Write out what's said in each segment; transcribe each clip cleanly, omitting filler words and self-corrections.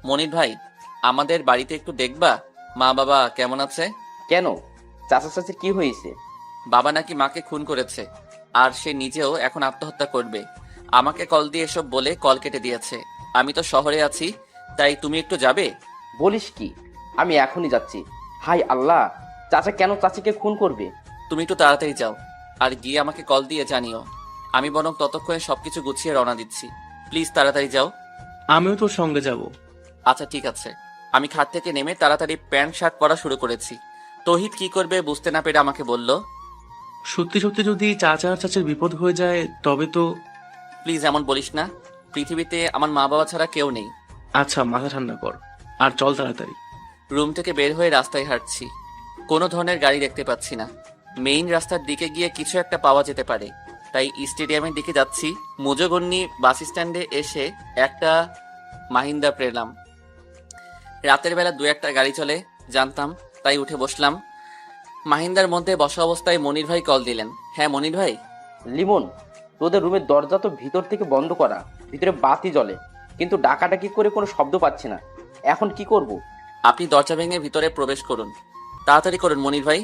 মনির ভাই, আমাদের বাড়িতে একটু দেখবা মা বাবা কেমন আছে? কেন? চাচা চাচির কি হয়েছে? বাবা নাকি মাকে খুন করেছে, আর সে নিজেও এখন আত্মহত্যা করবে। আমাকে কল দিয়ে এসব বলে কল কেটে দিয়েছে। আমি তো শহরে আছি, তাই তুমি একটু যাবে? বলিস কি? আমি এখনই যাচ্ছি। হাই আল্লাহ! চাচা কেন চাচিকে খুন করবে? তুমি একটু তাড়াতাড়ি যাও, আর গিয়ে আমাকে কল দিয়ে জানিও। আমি বরং ততক্ষণে সবকিছু গুছিয়ে রওনা দিচ্ছি। প্লিজ তাড়াতাড়ি যাও। আমিও তোর সঙ্গে যাব। আচ্ছা ঠিক আছে। আমি খাট থেকে নেমে তাড়াতাড়ি প্যান্ট শার্ট পরা শুরু করেছি। তৌহিদ কি করবে বুঝতে না পেরে আমাকে বলল, সত্যি সত্যি যদি চাচা আর চাচার বিপদ হয়ে যায় তবে তো। প্লিজ এমন বলিস না। পৃথিবীতে আমার মা বাবা ছাড়া কেউ নেই। আচ্ছা, মাথা ঠান্ডা কর আর চল তাড়াতাড়ি। রুম থেকে বের হয়ে রাস্তায় হাঁটছি। কোনো ধরনের গাড়ি দেখতে পাচ্ছি না। মেইন রাস্তার দিকে গিয়ে কিছু একটা পাওয়া যেতে পারে, তাই স্টেডিয়ামের দিকে যাচ্ছি। মুজোগন্নি বাস স্ট্যান্ডে এসে একটা মাহিন্দ্রা পেলাম। রাতের বেলা দু একটা গাড়ি চলে জানতাম, তাই উঠে বসলাম। মাহিন্দার মধ্যে বসা অবস্থায় মনির ভাই কল দিলেন। হ্যাঁ মনির ভাই। লিমন, তোদের রুমের দরজা তো ভিতর থেকে বন্ধ করা, ভিতরে বাতি জ্বলে, কিন্তু ডাকাডাকি করে কোনো শব্দ পাচ্ছি না। এখন কি করব? আপনি দরজা ভেঙে ভিতরে প্রবেশ করুন, তাড়াতাড়ি করুন মনির ভাই।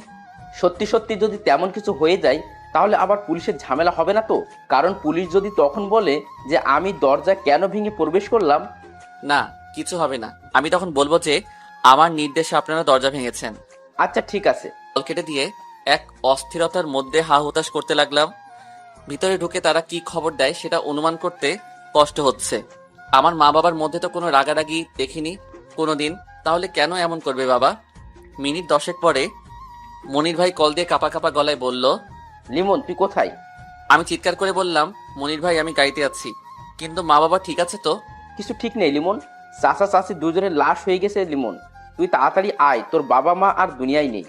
সত্যি সত্যি যদি তেমন কিছু হয়ে যায় তাহলে আবার পুলিশের ঝামেলা হবে না তো? কারণ পুলিশ যদি তখন বলে যে আমি দরজা কেন ভেঙে প্রবেশ করলাম। না, কিছু হবে না। আমি তখন বলবো যে আমার নির্দেশে আপনারা দরজা ভেঙেছেন। আচ্ছা ঠিক আছে। কল কেটে দিয়ে এক অস্থিরতার মধ্যে হা হুতাশ করতে লাগলাম। ভিতরে ঢুকে তারা কি খবর দেয় সেটা অনুমান করতে কষ্ট হচ্ছে। আমার মা বাবার মধ্যে তো কোনো রাগারাগি দেখিনি কোনোদিন, তাহলে কেন এমন করবে বাবা? মিনিট 10 পরে মনির ভাই কল দিয়ে কাপা কাপা গলায় বলল, লিমন তুই কোথায়? আমি চিৎকার করে বললাম, মনির ভাই আমি গাড়িতে আছি, কিন্তু মা বাবা ঠিক আছে তো? কিছু ঠিক নেই লিমন, চাচা চাচি দুজনের লাশ হয়ে গেছে লিমন। তুই তাড়াতাড়ি আয়, তোর বাবা মা আর দুনিয়ায় নেই।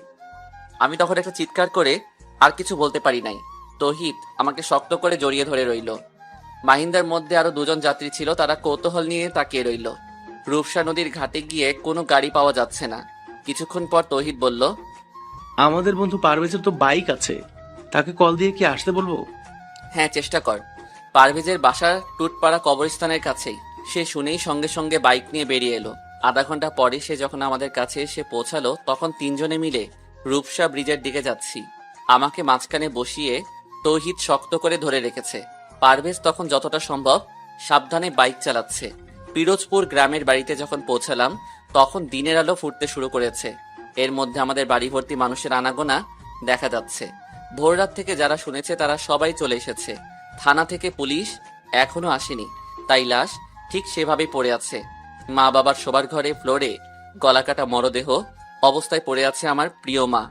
আমি তখন একটা চিৎকার করে আর কিছু বলতে পারি নাই। তৌহিদ আমাকে শক্ত করে জড়িয়ে ধরে রইল। মাহিন্দার মধ্যে আরো দুজন যাত্রী ছিল, তারা কৌতূহল নিয়ে তাকিয়ে রইল। রূপসা নদীর ঘাটে গিয়ে কোনো গাড়ি পাওয়া যাচ্ছে না। কিছুক্ষণ পর তৌহিদ বলল, আমাদের বন্ধু পারভেজের তো বাইক আছে, তাকে কল দিয়ে কি আসতে বলবো? হ্যাঁ চেষ্টা কর। পারভেজের বাসা টুটপাড়া কবরস্থানের কাছেই। সে শুনেই সঙ্গে সঙ্গে বাইক নিয়ে বেরিয়ে এলো। আধা ঘন্টা পরে সে যখন আমাদের কাছে এসে পৌঁছালো, তখন তিনজনে মিলে রূপসা ব্রিজের দিকে যাচ্ছি। আমাকে মাঝখানে বসিয়ে তৌহিদ শক্ত করে ধরে রেখেছে। পারভেজ তখন যতটা সম্ভব সাবধানে বাইক চালাচ্ছে। পিরোজপুর গ্রামের বাড়িতে যখন পৌঁছালাম, তখন দিনের আলো ফুটতে শুরু করেছে। এর মধ্যে আমাদের বাড়ি ভর্তি মানুষের আনাগোনা দেখা যাচ্ছে। ভোররাত থেকে যারা শুনেছে তারা সবাই চলে এসেছে। থানা থেকে পুলিশ এখনো আসেনি, তাই লাশ ঠিক সেভাবেই পড়ে আছে। মা বাবার শোবার ঘরে ফ্লোরে গলাকাটা মরদেহ অবস্থায় পড়ে আছে আমার প্রিয় মা।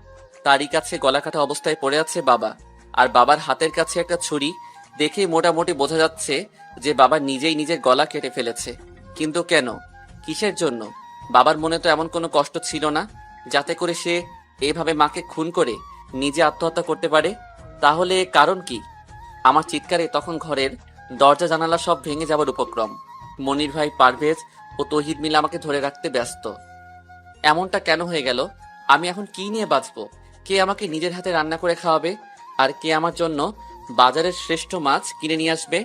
তারই কাছে গলাকাটা অবস্থায় পড়ে আছে বাবা। আর বাবার হাতের কাছে একটা ছুরি। দেখেই মোটামুটি বোঝা যাচ্ছে যে বাবা নিজেই নিজের গলা কেটে ফেলেছে। কিন্তু কেন, কিসের জন্য? বাবার মনে তো এমন কোনো কষ্ট ছিল না যাতে করে সে এভাবে মাকে খুন করে নিজে আত্মহত্যা করতে পারে। তাহলে কারণ কি? আমার চিৎকারে তখন ঘরের দরজা জানালা সব ভেঙে যাবার উপক্রম। মনির ভাই, পারভেজ ও তৌহিদ মিলে আমাকে ধরে রাখতে ব্যস্ত। এমনটা কেন হয়ে গেল? আমি এখন কি নিয়ে বাঁচবো? কে আমাকে নিজের হাতে রান্না করে খাওয়াবে? আর কে আমার জন্য বাজারের শ্রেষ্ঠ মাছ কিনে নিয়ে আসবে?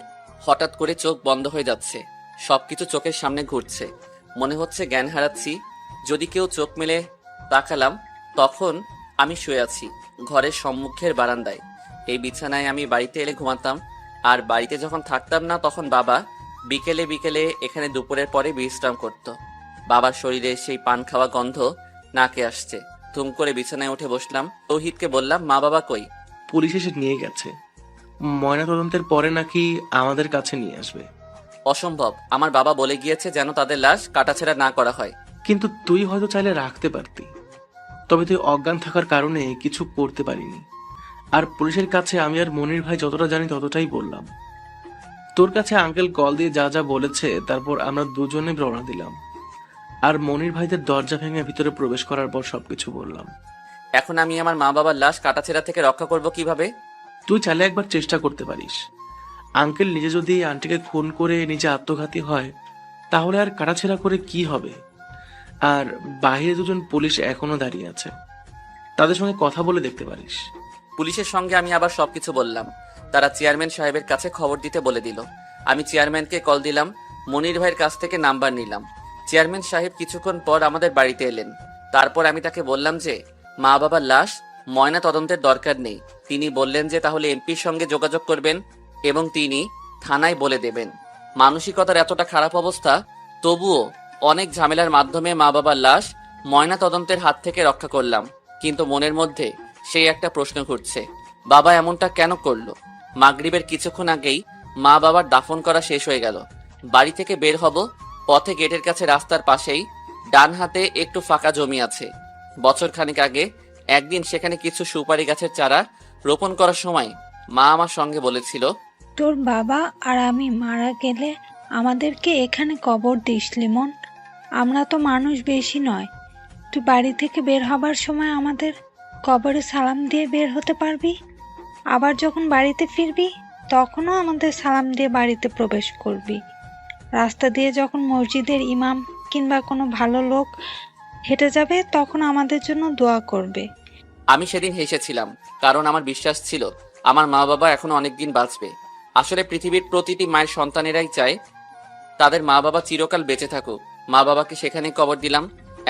হঠাৎ করে চোখ বন্ধ হয়ে যাচ্ছে, সবকিছু চোখের সামনে ঘুরছে। মনে হচ্ছে জ্ঞান হারাচ্ছি। যদি কেউ চোখ মেলে তাকালাম, তখন আমি শুয়ে আছি ঘরের সম্মুখের বারান্দায়। এই বিছানায় আমি বাড়িতে এলে ঘুমাতাম, আর বাড়িতে যখন থাকতাম না তখন বাবা বিকেলে বিকেলে এখানে দুপুরের পরে বিশ্রাম করত। বাবার শরীরে সেই পান খাওয়া গন্ধ নাকে আসছে। ধুম করে বিছানায় উঠে বসলাম। তৌহিদকে বললাম, মা বাবা কই? পুলিশ এসে নিয়ে গেছে, ময়না তদন্তের পরে নাকি আমাদের কাছে নিয়ে আসবে। অসম্ভব, আমার বাবা বলে গিয়েছে যেন তাদের লাশ কাটাছেঁড়া না করা হয়। কিন্তু তুই হয়তো চাইলে রাখতে পারতি, তবে তুই অজ্ঞান থাকার কারণে কিছু করতে পারিনি। আর পুলিশের কাছে আমি আর মনির ভাই যতটা জানি ততটাই বললাম। তোর কাছে আঙ্কেল কল দিয়ে যা যা বলেছে, তারপর আমরা দুজনে রওনা দিলাম। আর মনির ভাইদের দরজা ভেঙে ভিতরে প্রবেশ করার পর সবকিছু বললাম। এখন আমি আমার মা বাবার লাশ কাটাছেঁড়া থেকে রক্ষা করব কিভাবে? তুই চাইলে একবার চেষ্টা করতে পারিস। আঙ্কেল নিজে যদি এই আন্টিকে খুন করে নিজে আত্মঘাতী হয়, তাহলে আর কাটাছেঁড়া করে কি হবে? আর বাইরে দুজন পুলিশ এখনো দাঁড়িয়ে আছে, তাদের সঙ্গে কথা বলে দেখতে পারিস। পুলিশের সঙ্গে আমি আবার সবকিছু বললাম। তারা চেয়ারম্যান সাহেবের কাছে খবর দিতে বলে দিল। আমি চেয়ারম্যানকে কল দিলাম, মনির ভাইয়ের কাছ থেকে নাম্বার নিলাম। চেয়ারম্যান সাহেব কিছুক্ষণ পর আমাদের বাড়িতে এলেন। তারপর আমি তাকে বললাম যে মা বাবার লাশ ময়না তদন্তের দরকার নেই। তিনি বললেন যে তাহলে এমপির সঙ্গে যোগাযোগ করবেন এবং তিনি থানায় বলে দেবেন। মানসিকতার এতটা খারাপ অবস্থা, তবুও অনেক ঝামেলার মাধ্যমে মা বাবার লাশ ময়না তদন্তের হাত থেকে রক্ষা করলাম। কিন্তু মনের মধ্যে সেই একটা প্রশ্ন ঘুরছে, বাবা এমনটা কেন করলো? মাগরিবের কিছুক্ষণ আগেই মা বাবার দাফন করা শেষ হয়ে গেল। বাড়ি থেকে বের হব, পথে গেটের কাছে রাস্তার পাশেই ডান হাতে একটু ফাঁকা জমি আছে। বছর খানেক আগে একদিন সেখানে কিছু সুপারি গাছের চারা রোপণ করার সময় মা আমার সঙ্গে বলেছিল, তোর বাবা আর আমি মারা গেলে আমাদেরকে এখানে কবর দিস লিমন। আমরা তো মানুষ বেশি নয়, তুই বাড়ি থেকে বের হবার সময় আমাদের কবরে সালাম দিয়ে বের হতে পারবি। আবার যখন বাড়িতে ফিরবি তখনও আমাদের সালাম দিয়ে বাড়িতে প্রবেশ করবি। রাস্তা দিয়ে যখন মসজিদের ইমাম কিংবা কোনো ভালো লোক হেঁটে যাবে তখন আমাদের জন্য দোয়া করবে। আমি সেদিন হেসেছিলাম, কারণ আমার বিশ্বাস ছিল আমার মা বাবা এখনো অনেকদিন বাঁচবে। আসলে পৃথিবীর প্রতিটি মায়ের সন্তানেরাই চায় তাদের মা বাবা চিরকাল বেঁচে থাকুক। মা বাবাকে সেখানে কবর দিলাম।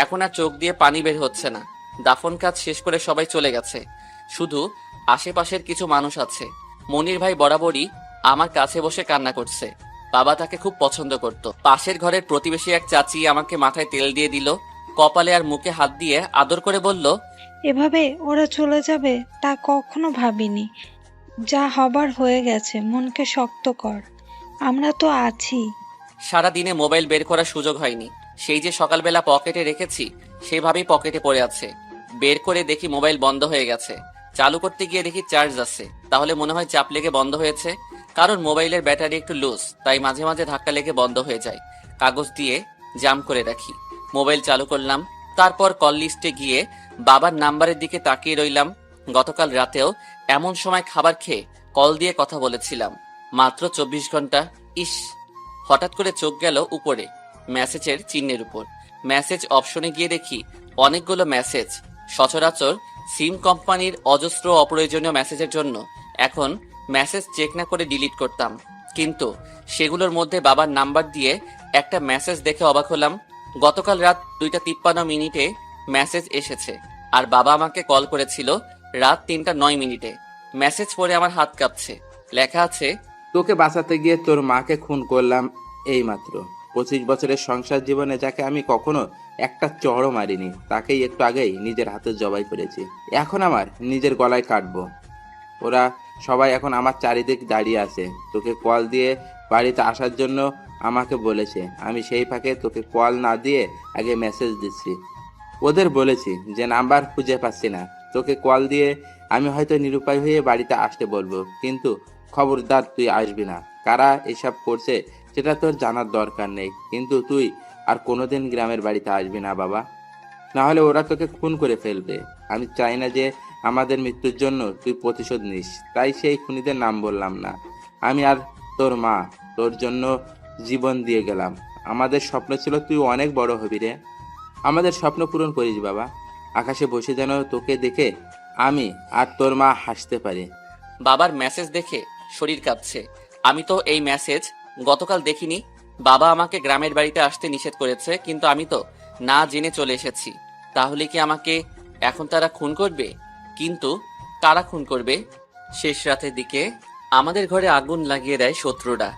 এখন আর চোখ দিয়ে পানি বের হচ্ছে না। দাফন কাজ শেষ করে সবাই চলে গেছে, শুধু আশেপাশের কিছু মানুষ আছে। মনির ভাই বরাবরই আমার কাছে বসে কান্না করছে। বাবা তাকে খুব পছন্দ করত। পাশের ঘরের প্রতিবেশী এক চাচি আমাকে মাথায় তেল দিয়ে দিল, কপালে আর মুখে হাত দিয়ে আদর করে বলল, এভাবে ওরা চলে যাবে তা কখনো ভাবিনি। যা হবার হয়ে গেছে, মনকে শক্ত কর, আমরা তো আছি। সারা দিনে মোবাইল বের করার সুযোগ হয়নি। সেই যে সকালবেলা পকেটে রেখেছি সেভাবেই পকেটে পড়ে আছে। বের করে দেখি মোবাইল বন্ধ হয়ে গেছে। চালু করতে গিয়ে দেখি চার্জ আছে। তাহলে মনে হয় চাপ লেগে বন্ধ হয়েছে, কারণ মোবাইলের ব্যাটারি একটু লুজ, তাই মাঝে মাঝে ধাক্কা লেগে বন্ধ হয়ে যায়। কাগজ দিয়ে জাম করে রাখি। মোবাইল চালু করলাম, তারপর কল লিস্টে গিয়ে বাবার নাম্বারের দিকে তাকিয়ে রইলাম। গতকাল রাতেও এমন সময় খাবার খেয়ে কল দিয়ে কথা বলেছিলাম, মাত্র 24 ঘন্টা। ইস! হঠাৎ করে চোখ গেল উপরে মেসেজের চিহ্নের উপর। মেসেজ অপশনে গিয়ে দেখি অনেকগুলো মেসেজ। সচরাচর সিম কোম্পানির অজস্র অপ্রয়োজনীয় মেসেজের জন্য এখন মেসেজ চেক না করে ডিলিট করতাম, কিন্তু সেগুলোর মধ্যে বাবার নাম্বার দিয়ে একটা মেসেজ দেখে অবাক হলাম। গতকাল রাত 2:53 মেসেজ এসেছে, আর বাবা আমাকে কল করেছিল রাত 3:09। মেসেজ পড়ে আমার হাত কাঁপছে। লেখা আছে, তোকে বাঁচাতে গিয়ে তোর মাকে খুন করলাম এইমাত্র। 25 বছরের সংসার জীবনে যাকে আমি কখনো একটা চড়ও মারিনি, তাকেই একটু আগেই নিজের হাতে জবাই করেছি। এখন আমার নিজের গলায় কাটবো। ওরা সবাই এখন আমার চারিদিক দাঁড়িয়ে আছে। তোকে কল দিয়ে বাড়িতে আসার জন্য আমাকে বলেছে। আমি সেই ফাঁকে তোকে কল না দিয়ে আগে মেসেজ দিচ্ছি। ওদের বলেছি যে নাম্বার খুঁজে পাচ্ছি না, তোকে কল দিয়ে আমি হয়তো নিরুপায় হয়ে বাড়িতে আসতে বলবো, কিন্তু খবরদার তুই আসবি না। কারা এসব করছে সেটা তোর জানার দরকার নেই, কিন্তু তুই আর কোনোদিন গ্রামের বাড়িতে আসবি না বাবা, না হলে ওরা তোকে খুন করে ফেলবে। আমি চাই না যে আমাদের মৃত্যুর জন্য তুই প্রতিশোধ নিস, তাই সেই খুনিদের নাম বললাম না। আমি আর তোর মা তোর জন্য জীবন দিয়ে গেলাম। আমাদের স্বপ্ন ছিল তুই অনেক বড় হবি রে। আমাদের স্বপ্ন পূরণ করিস বাবা। আকাশে বসে যেন তোকে দেখে আমি আর তোর মা হাসতে পারি। বাবার মেসেজ দেখে শরীর কাঁপছে। আমি তো এই মেসেজ গতকাল দেখিনি। বাবা আমাকে গ্রামের বাড়িতে আসতে নিষেধ করেছে, কিন্তু আমি তো না জেনে চলে এসেছি। তাহলে কি আমাকে এখন তারা খুন করবে? কিন্তু কারা খুন করবে? শেষ রাতের দিকে আমাদের ঘরে আগুন লাগিয়ে দেয় শত্রুরা।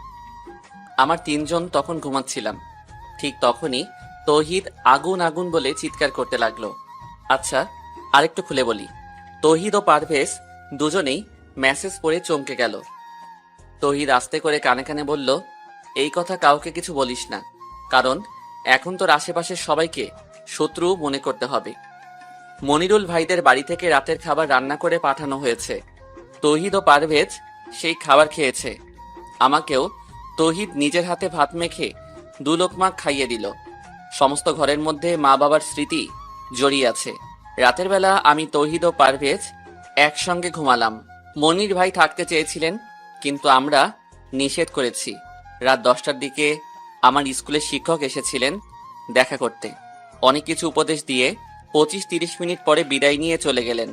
আমার 3 জন তখন ঘুমাচ্ছিলাম। ঠিক তখনই তৌহিদ আগুন আগুন বলে চিৎকার করতে লাগলো। আচ্ছা, আরেকটু খুলে বলি। তৌহিদ ও পারভেজ দুজনেই মেসেজ পড়ে চমকে গেল। তৌহিদ আস্তে করে কানে কানে বলল, এই কথা কাউকে কিছু বলিস না, কারণ এখন তোর আশেপাশের সবাইকে শত্রু মনে করতে হবে। মনিরুল ভাইদের বাড়ি থেকে রাতের খাবার রান্না করে পাঠানো হয়েছে। তৌহিদ ও পারভেজ সেই খাবার খেয়েছে। আমাকেও তৌহিদ নিজের হাতে ভাত মেখে 2 লোকমা খাইয়ে দিল। সমস্ত ঘরের মধ্যে মা বাবার স্মৃতি জড়িয়ে আছে। রাতের বেলা আমি তৌহিদ ও পারভেজ একসঙ্গে ঘুমালাম। মনির ভাই থাকতে চেয়েছিলেন, কিন্তু আমরা নিষেধ করেছি। রাত 10টার দিকে আমার স্কুলের শিক্ষক এসেছিলেন দেখা করতে। অনেক কিছু উপদেশ দিয়ে 25-30 মিনিট পরে বিদায় নিয়ে চলে গেলেন।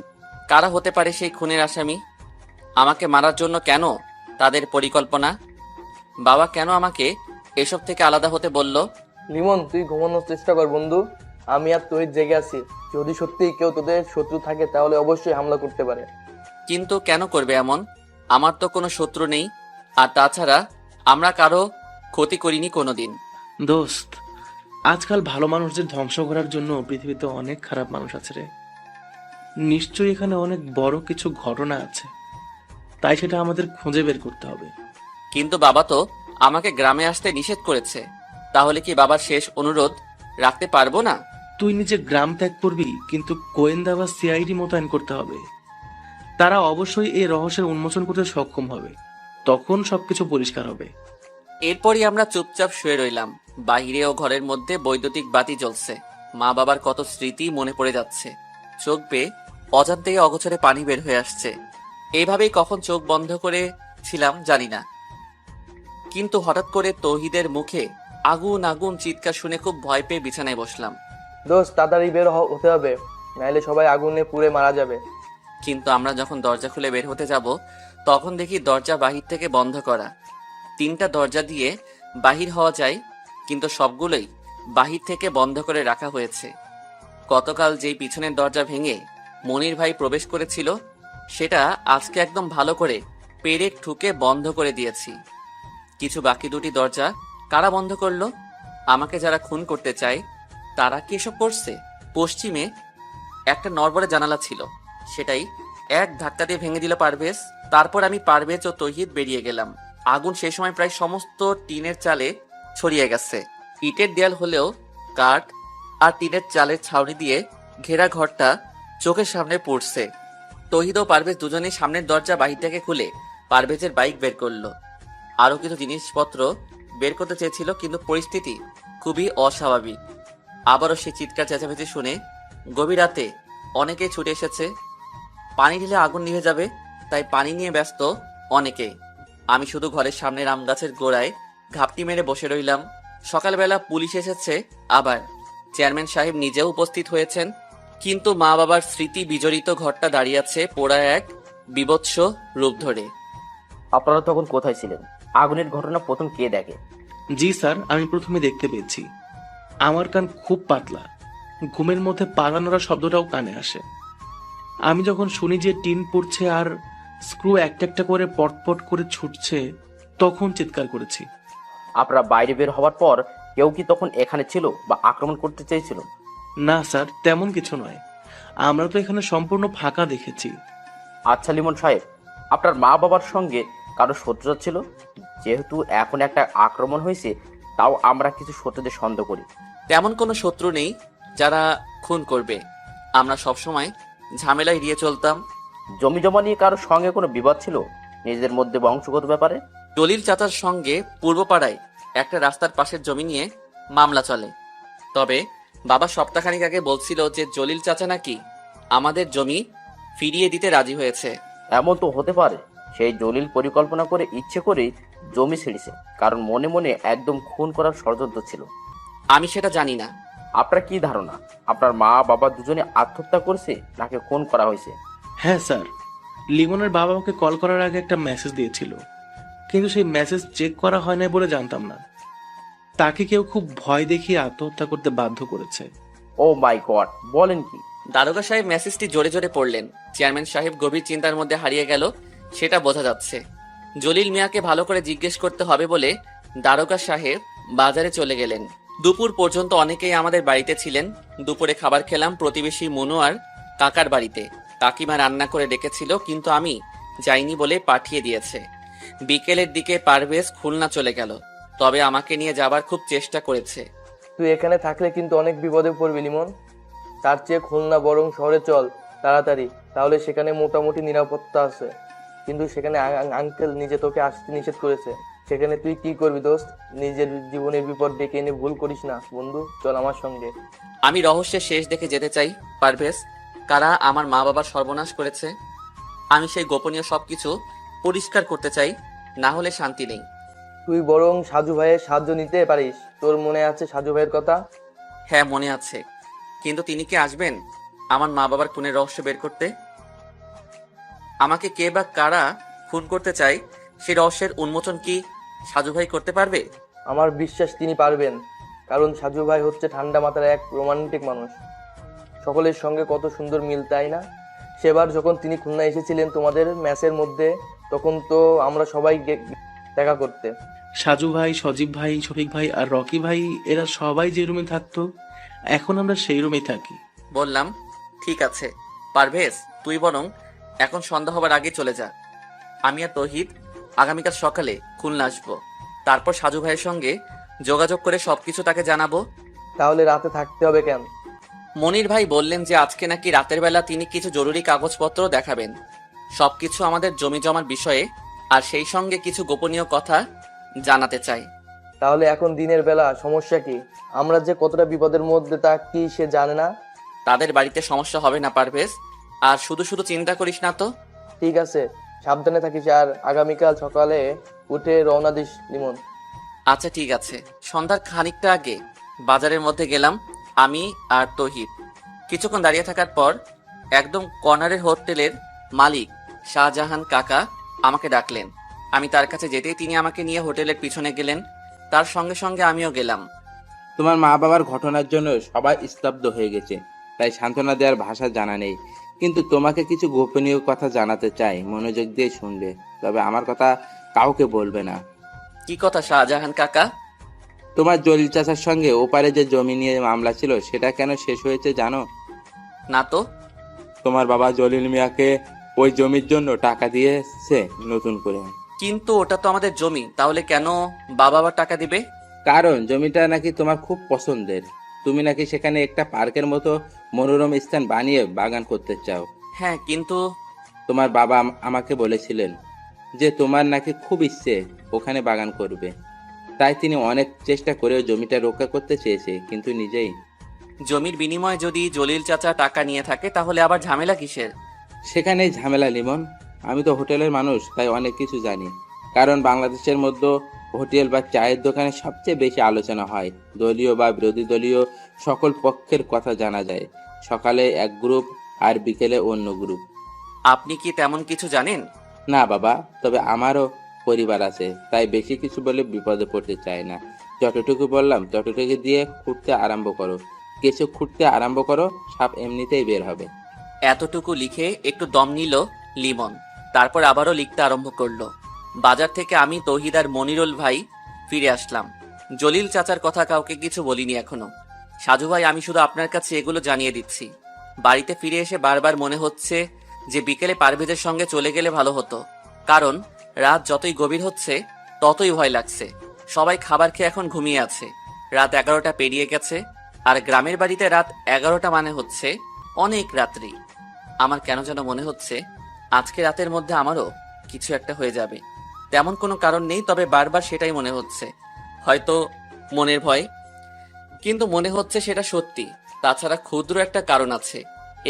কারা হতে পারে সেই খুনের আসামি? আমাকে মারার জন্য কেন তাদের পরিকল্পনা? বাবা কেন আমাকে এসব থেকে আলাদা হতে বলল? লিমন, তুই ঘুমানোর চেষ্টা কর বন্ধু। আমি আর তহিদ জেগে আছি। যদি সত্যিই কেউ তোদের শত্রু থাকে তাহলে অবশ্যই হামলা করতে পারে। কিন্তু কেন করবে এমন? আমার তো কোনো শত্রু নেই, আর তাছাড়া আমরা কারো ক্ষতি করিনি কোনোদিন। দোস্ত, আজকাল ভালো মানুষদের ধ্বংস করার জন্য পৃথিবীতে অনেক খারাপ মানুষ আছে রে। নিশ্চয়ই এখানে অনেক বড় কিছু ঘটনা আছে, তাই সেটা আমাদের খুঁজে বের করতে হবে। কিন্তু বাবা তো আমাকে গ্রামে আসতে নিষেধ করেছে, তাহলে কি বাবার শেষ অনুরোধ রাখতে পারবো না? তুই নিজে গ্রাম ত্যাগ করবি, কিন্তু গোয়েন্দা বা সিআইডি মোতায়েন করতে হবে। তারা অবশ্যই এই রহস্যের উন্মোচন করতে সক্ষম হবে, তখন সবকিছু পরিষ্কার হবে। এরপরই আমরা চুপচাপ শুয়ে রইলাম। বাহিরে ও ঘরের মধ্যে বৈদ্যুতিক বাতি জ্বলছে। মা বাবার কত স্মৃতি মনে পড়ে যাচ্ছে। চোখ বেয়ে অজান্তেই অগোচরে পানি বের হয়ে আসছে। এইভাবেই কখন চোখ বন্ধ করে ছিলাম জানি না, কিন্তু হঠাৎ করে তৌহিদের মুখে আগুন আগুন চিৎকার শুনে খুব ভয় পেয়ে বিছানায় বসলাম। দোস্ত, তাড়াতাড়ি বের হতে হবে, নাইলে সবাই আগুনে পুড়ে মারা যাবে। কিন্তু আমরা যখন দরজা খুলে বের হতে যাব, তখন দেখি দরজা বাহির থেকে বন্ধ করা। 3টা দরজা দিয়ে বাহির হওয়া যায়, কিন্তু সবগুলোই বাহির থেকে বন্ধ করে রাখা হয়েছে। গতকাল যেই পিছনের দরজা ভেঙে মনির ভাই প্রবেশ করেছিল, সেটা আজকে একদম ভালো করে পেরেক ঠুকে বন্ধ করে দিয়েছি। কিছু বাকি 2টি দরজা কারা বন্ধ করলো? আমাকে যারা খুন করতে চায় তারা কি এসব করছে? পশ্চিমে একটা নড়বড়ে জানালা ছিল, সেটাই এক ধাক্কা দিয়ে ভেঙে দিল পারভেজ। তারপর আমি, পারভেজ ও তৌহিদ বেরিয়ে গেলাম। আগুন সেই সময় প্রায় সমস্ত টিনের চালে ছড়িয়ে গেছে। ইটের দেয়াল হলেও কাঠ আর টিনের চালের ছাউনি দিয়ে ঘেরা ঘরটা চোখের সামনে পড়ছে। তৌহিদ ও পারভেজ দুজনেই সামনের দরজা বাহির থেকে খুলে পারভেজের বাইক বের করলো। আরো কিছু জিনিসপত্র বের করতে চেয়েছিল, কিন্তু পরিস্থিতি খুবই অস্বাভাবিক। আবারও সে চিৎকার চেঁচামেচি শুনে গভীর রাতে অনেকেই ছুটে এসেছে। পানি ঢেলে আগুন নিভে যাবে, তাই পানি নিয়ে ব্যস্ত অনেকেই। আমি শুধু ঘরের সামনের আম গাছের গোড়ায় ঘাপটি মেরে বসে রইলাম। সকালবেলা পুলিশ এসেছে, আবার চেয়ারম্যান সাহেব নিজেও উপস্থিত হয়েছেন, কিন্তু মা বাবার স্মৃতি বিজড়িত ঘরটা দাঁড়িয়ে আছে পোড়া এক বিভৎস রূপ ধরে। আপনারা তখন কোথায় ছিলেন? আগুনের ঘটনা প্রথম কে দেখে? জি স্যার, আমি প্রথমে দেখতে পেয়েছি। আমার কান খুব পাতলা, ঘুমের মধ্যে পালানোরা শব্দটাও কানে আসে। আমি যখন শুনি যে টিন পড়ছে আর স্ক্রু একটা একটা করে পটপট করে ছুটছে, তখন চিৎকার করেছি। আপনারা বাইরে বের হওয়ার পর কেউ কি তখন এখানে ছিল বা আক্রমণ করতে চেয়েছিল? না স্যার, তেমন কিছু নয়। আমরা তো এখানে সম্পূর্ণ ফাঁকা দেখেছি। আচ্ছা লিমন সাহেব, আপনার মা বাবার সঙ্গে কারো শত্রুতা ছিল? যেহেতু এখন একটা আক্রমণ হয়েছে, তাও আমরা কিছু শত্রুদের সন্দেহ করি। তেমন কোনো শত্রু নেই যারা খুন করবে। আমরা সবসময় ঝামেলা এড়িয়ে চলতাম। জমি জমা নিয়ে কারোর সঙ্গে কোনো বিবাদ ছিল নিজেদের মধ্যে বংশগত ব্যাপারে? দলিল চাচার সঙ্গে পূর্বপাড়ায় একটা রাস্তার পাশের জমি নিয়ে মামলা চলে। তবে বাবা সপ্তাহখানিক আগে বলছিল যে জলিল চাচা নাকি আমাদের জমি ফিরিয়ে দিতে রাজি হয়েছে। এমন তো হতে পারে সেই জলিল পরিকল্পনা করে ইচ্ছে করেই জমি ছেড়েছে, কারণ মনে মনে একদম খুন করার ষড়যন্ত্র ছিল। আমি সেটা জানি না। আপনার কি ধারণা, আপনার মা বাবা দুজনে আত্মহত্যা করছে নাকি খুন করা হয়েছে? হ্যাঁ স্যার, লিমনের বাবা আমাকে কল করার আগে একটা মেসেজ দিয়েছিল, কিন্তু সেই মেসেজ চেক করা হয় নাই বলে জানতাম না। তাকে কেউ খুব ভয় দেখিয়ে আত্মহত্যা করতে বাধ্য করেছে। ও মাই গড, বলেন কি? দারোগা সাহেব মেসেজটি জোরে জোরে পড়লেন। চেয়ারম্যান সাহেব গভীর চিন্তার মধ্যে হারিয়ে গেল, সেটা বোঝা যাচ্ছে। জলিল মিয়াকে ভালো করে জিজ্ঞেস করতে হবে বলে দারোগা সাহেব বাজারে চলে গেলেন। দুপুর পর্যন্ত অনেকেই আমাদের বাড়িতে ছিলেন। দুপুরে খাবার খেলাম প্রতিবেশী মনু আর কাকার বাড়িতে। কাকিমা রান্না করে ডেকেছিল, কিন্তু আমি যাইনি বলে পাঠিয়ে দিয়েছে। বিকেলের দিকে পারভেজ খুলনা চলে গেল, তবে আমাকে নিয়ে যাবার খুব চেষ্টা করেছে। তুই এখানে থাকলে কিন্তু অনেক বিপদে পড়বি লিমন। তার চেয়ে খুলনা বরং শহরে চল তাড়াতাড়ি, তাহলে সেখানে মোটামুটি নিরাপত্তা আছে। কিন্তু সেখানে আঙ্কেল নিজে তোকে আসতে নিষেধ করেছে। সেখানে তুই কি করবি দোস্ত? নিজের জীবনের বিপদ ডেকে এনে ভুল করিস না বন্ধু, চল আমার সঙ্গে। আমি রহস্যের শেষ দেখে যেতে চাই পারভেজ। কারা আমার মা বাবার সর্বনাশ করেছে, আমি সেই গোপনীয় সবকিছু পরিষ্কার করতে চাই, না হলে শান্তি নেই। তুই বরং সাজু ভাইয়ের সাহায্য নিতে পারিস। তোর মনে আছে সাজু ভাইয়ের কথা? হ্যাঁ মনে আছে, কিন্তু তিনি কি আসবেন আমার মা বাবার খুনের রহস্য বের করতে? আমাকে কে বা কারা খুন করতে চায় সেই রহস্যের উন্মোচন কি সাজু ভাই করতে পারবে? আমার বিশ্বাস তিনি পারবেন, কারণ সাজু ভাই হচ্ছে ঠান্ডা মাথার এক রোমান্টিক মানুষ। সকলের সঙ্গে কত সুন্দর মিল, তাই না? সেবার যখন তিনি খুলনা এসেছিলেন তোমাদের ম্যাচের মধ্যে, তখন তো আমরা সবাই দেখা করতে। সাজু ভাই, সজীব ভাই, শফিক ভাই আর রকি ভাই এরা সবাই যে রুমে থাকতো, এখন আমরা সেই রুমেই থাকি। বললাম, ঠিক আছে পারভেজ, তুই বরং এখন সন্ধ্যা হবার আগে চলে যা। আমি আর তৌহিদ আগামীকাল সকালে খুলনা আসবো। তারপর সাজু ভাইয়ের সঙ্গে যোগাযোগ করে সবকিছু তাকে জানাবো। তাহলে রাতে থাকতে হবে কেন? মনির ভাই বললেন যে আজকে নাকি রাতের বেলা তিনি কিছু জরুরি কাগজপত্র দেখাবেন, সবকিছু আমাদের জমি জমার বিষয়ে, আর সেই সঙ্গে কিছু গোপনীয় কথা জানাতে চাই। তাহলে এখন দিনের বেলা সমস্যা কি? আমরা যে কতটা বিপদের মধ্যে তা কি সে জানে না? তাদের বাড়িতে সমস্যা হবে না পারভেজ, আর শুধু শুধু চিন্তা করিস না তো। ঠিক আছে, সাবধানে থাকিস, আর আগামীকাল সকালে উঠে রওনা দিস লিমন। আচ্ছা ঠিক আছে। সন্ধ্যার খানিকটা আগে বাজারের মধ্যে গেলাম আমি আর তৌহিদ। কিছুক্ষণ দাঁড়িয়ে থাকার পর একদম কর্নারের হোটেলের মালিক শাহজাহান কাকা আমাকে ডাকলেন। আমি তার কাছে যেতেই তিনি আমাকে নিয়ে হোটেলের পিছনে গেলেন। তার সঙ্গে সঙ্গে আমিও গেলাম। তোমার মা বাবার ঘটনার জন্য সবাই স্তব্ধ হয়ে গেছে, তাই সান্ত্বনা দেওয়ার ভাষা জানা নেই। কিন্তু তোমাকে কিছু গোপনীয় কথা জানাতে চাই, মনোযোগ দিয়ে শুনবে, তবে আমার কথা কাউকে বলবে না। কি কথা শাহজাহান কাকা? তোমার জলিল চাচার সঙ্গে ওপারে যে জমি নিয়ে মামলা ছিল সেটা কেন শেষ হয়েছে জানো? না তো। তোমার বাবা জলিল মিয়াকে ওই জমির জন্য টাকা দিয়েছে নতুন করে। কিন্তু ওটা তো আমাদের জমি, তাহলে কেন বাবা আবার টাকা দিবে? কারণ জমিটা নাকি তোমার খুব পছন্দের, তুমি নাকি সেখানে একটা পার্কের মতো মনোরম স্থান বানিয়ে বাগান করতে চাও। হ্যাঁ, কিন্তু তোমার বাবা আমাকে বলেছিলেন যে তোমার নাকি খুব ইচ্ছে ওখানে বাগান করবে, তাই তিনি অনেক চেষ্টা করেও জমিটা রক্ষা করতে চেয়েছে, কিন্তু নিজেই। জমির বিনিময়ে যদি জলিল চাচা টাকা নিয়ে থাকে তাহলে আবার ঝামেলা কিসের? সেখানেই ঝামেলা লিমন। আমি তো হোটেলের মানুষ, তাই অনেক কিছু জানি। কারণ বাংলাদেশের মধ্যে হোটেল বা চায়ের দোকানে সবচেয়ে বেশি আলোচনা হয়, দলীয় বা বিরোধী দলীয় সকল পক্ষের কথা জানা যায়। সকালে এক গ্রুপ আর বিকেলে অন্য গ্রুপ। আপনি কি তেমন কিছু জানেন? না বাবা, তবে আমারও পরিবার আছে, তাই বেশি কিছু বলে বিপদে পড়তে চাই না। যতটুকু বললাম ততটুকু দিয়ে খুঁড়তে আরম্ভ করো। কিছু খুঁড়তে আরম্ভ করো, সাপ এমনিতেই বের হবে। এতটুকু লিখে একটু দম নিল লিমন, তারপর আবারও লিখতে আরম্ভ করলো। বাজার থেকে আমি, তৌহিদ আর মনিরুল ভাই ফিরে আসলাম। জলিল চাচার কথা কাউকে কিছু বলিনি এখনো। সাজু ভাই, আমি শুধু আপনার কাছে এগুলো জানিয়ে দিচ্ছি। বাড়িতে ফিরে এসে বারবার মনে হচ্ছে যে বিকেলে পারভেজের সঙ্গে চলে গেলে ভালো হতো, কারণ রাত যতই গভীর হচ্ছে ততই ভয় লাগছে। সবাই খাবার খেয়ে এখন ঘুমিয়ে আছে। রাত 11টা পেরিয়ে গেছে, আর গ্রামের বাড়িতে রাত 11টা মানে হচ্ছে অনেক রাত্রি। আমার কেন যেন মনে হচ্ছে আজকে রাতের মধ্যে আমারও কিছু একটা হয়ে যাবে। তেমন কোনো কারণ নেই, তবে বারবার সেটাই মনে হচ্ছে। হয়তো মনের ভয়, কিন্তু মনে হচ্ছে সেটা সত্যি। তাছাড়া ক্ষুদ্র একটা কারণ আছে।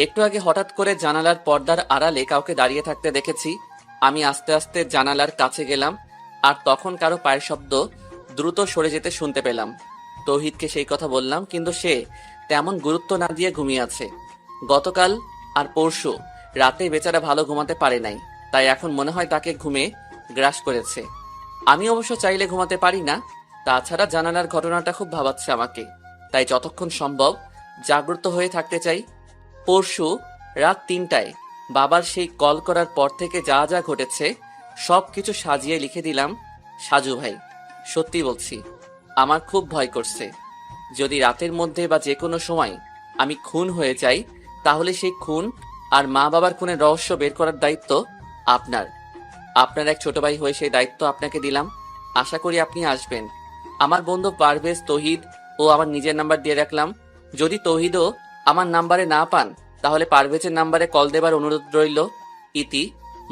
একটু আগে হঠাৎ করে জানালার পর্দার আড়ালে কাউকে দাঁড়িয়ে থাকতে দেখেছি। আমি আস্তে আস্তে জানালার কাছে গেলাম, আর তখন কারো পায়ের শব্দ দ্রুত সরে যেতে শুনতে পেলাম। তৌহিদকে সেই কথা বললাম, কিন্তু সে তেমন গুরুত্ব না দিয়ে ঘুমিয়ে আছে। গতকাল আর পরশু রাতে বেচারা ভালো ঘুমাতে পারে নাই, তাই এখন মনে হয় তাকে ঘুমে গ্রাস করেছে। আমি অবশ্য চাইলে ঘুমাতে পারি না। তাছাড়া জানালার ঘটনাটা খুব ভাবাচ্ছে আমাকে, তাই যতক্ষণ সম্ভব জাগ্রত হয়ে থাকতে চাই। পরশু রাত 3টায় বাবার সেই কল করার পর থেকে যা যা ঘটেছে সব কিছু সাজিয়ে লিখে দিলাম সাজু ভাই। সত্যি বলছি, আমার খুব ভয় করছে। যদি রাতের মধ্যে বা যে কোনো সময় আমি খুন হয়ে যাই, তাহলে সেই খুন আর মা বাবার খুনের রহস্য বের করার দায়িত্ব আপনার। আপনার এক ছোট ভাই হয়ে সেই দায়িত্ব আপনাকে দিলাম। আশা করি আপনি আসবেন। আমার বন্ধু পারভেজ, তৌহিদ ও আমার নিজের নাম্বার দিয়ে রাখলাম। যদি তৌহিদও আমার নাম্বারে না পান, তাহলে পারভেজের নাম্বারে কল দেবার অনুরোধ রইল। ইতি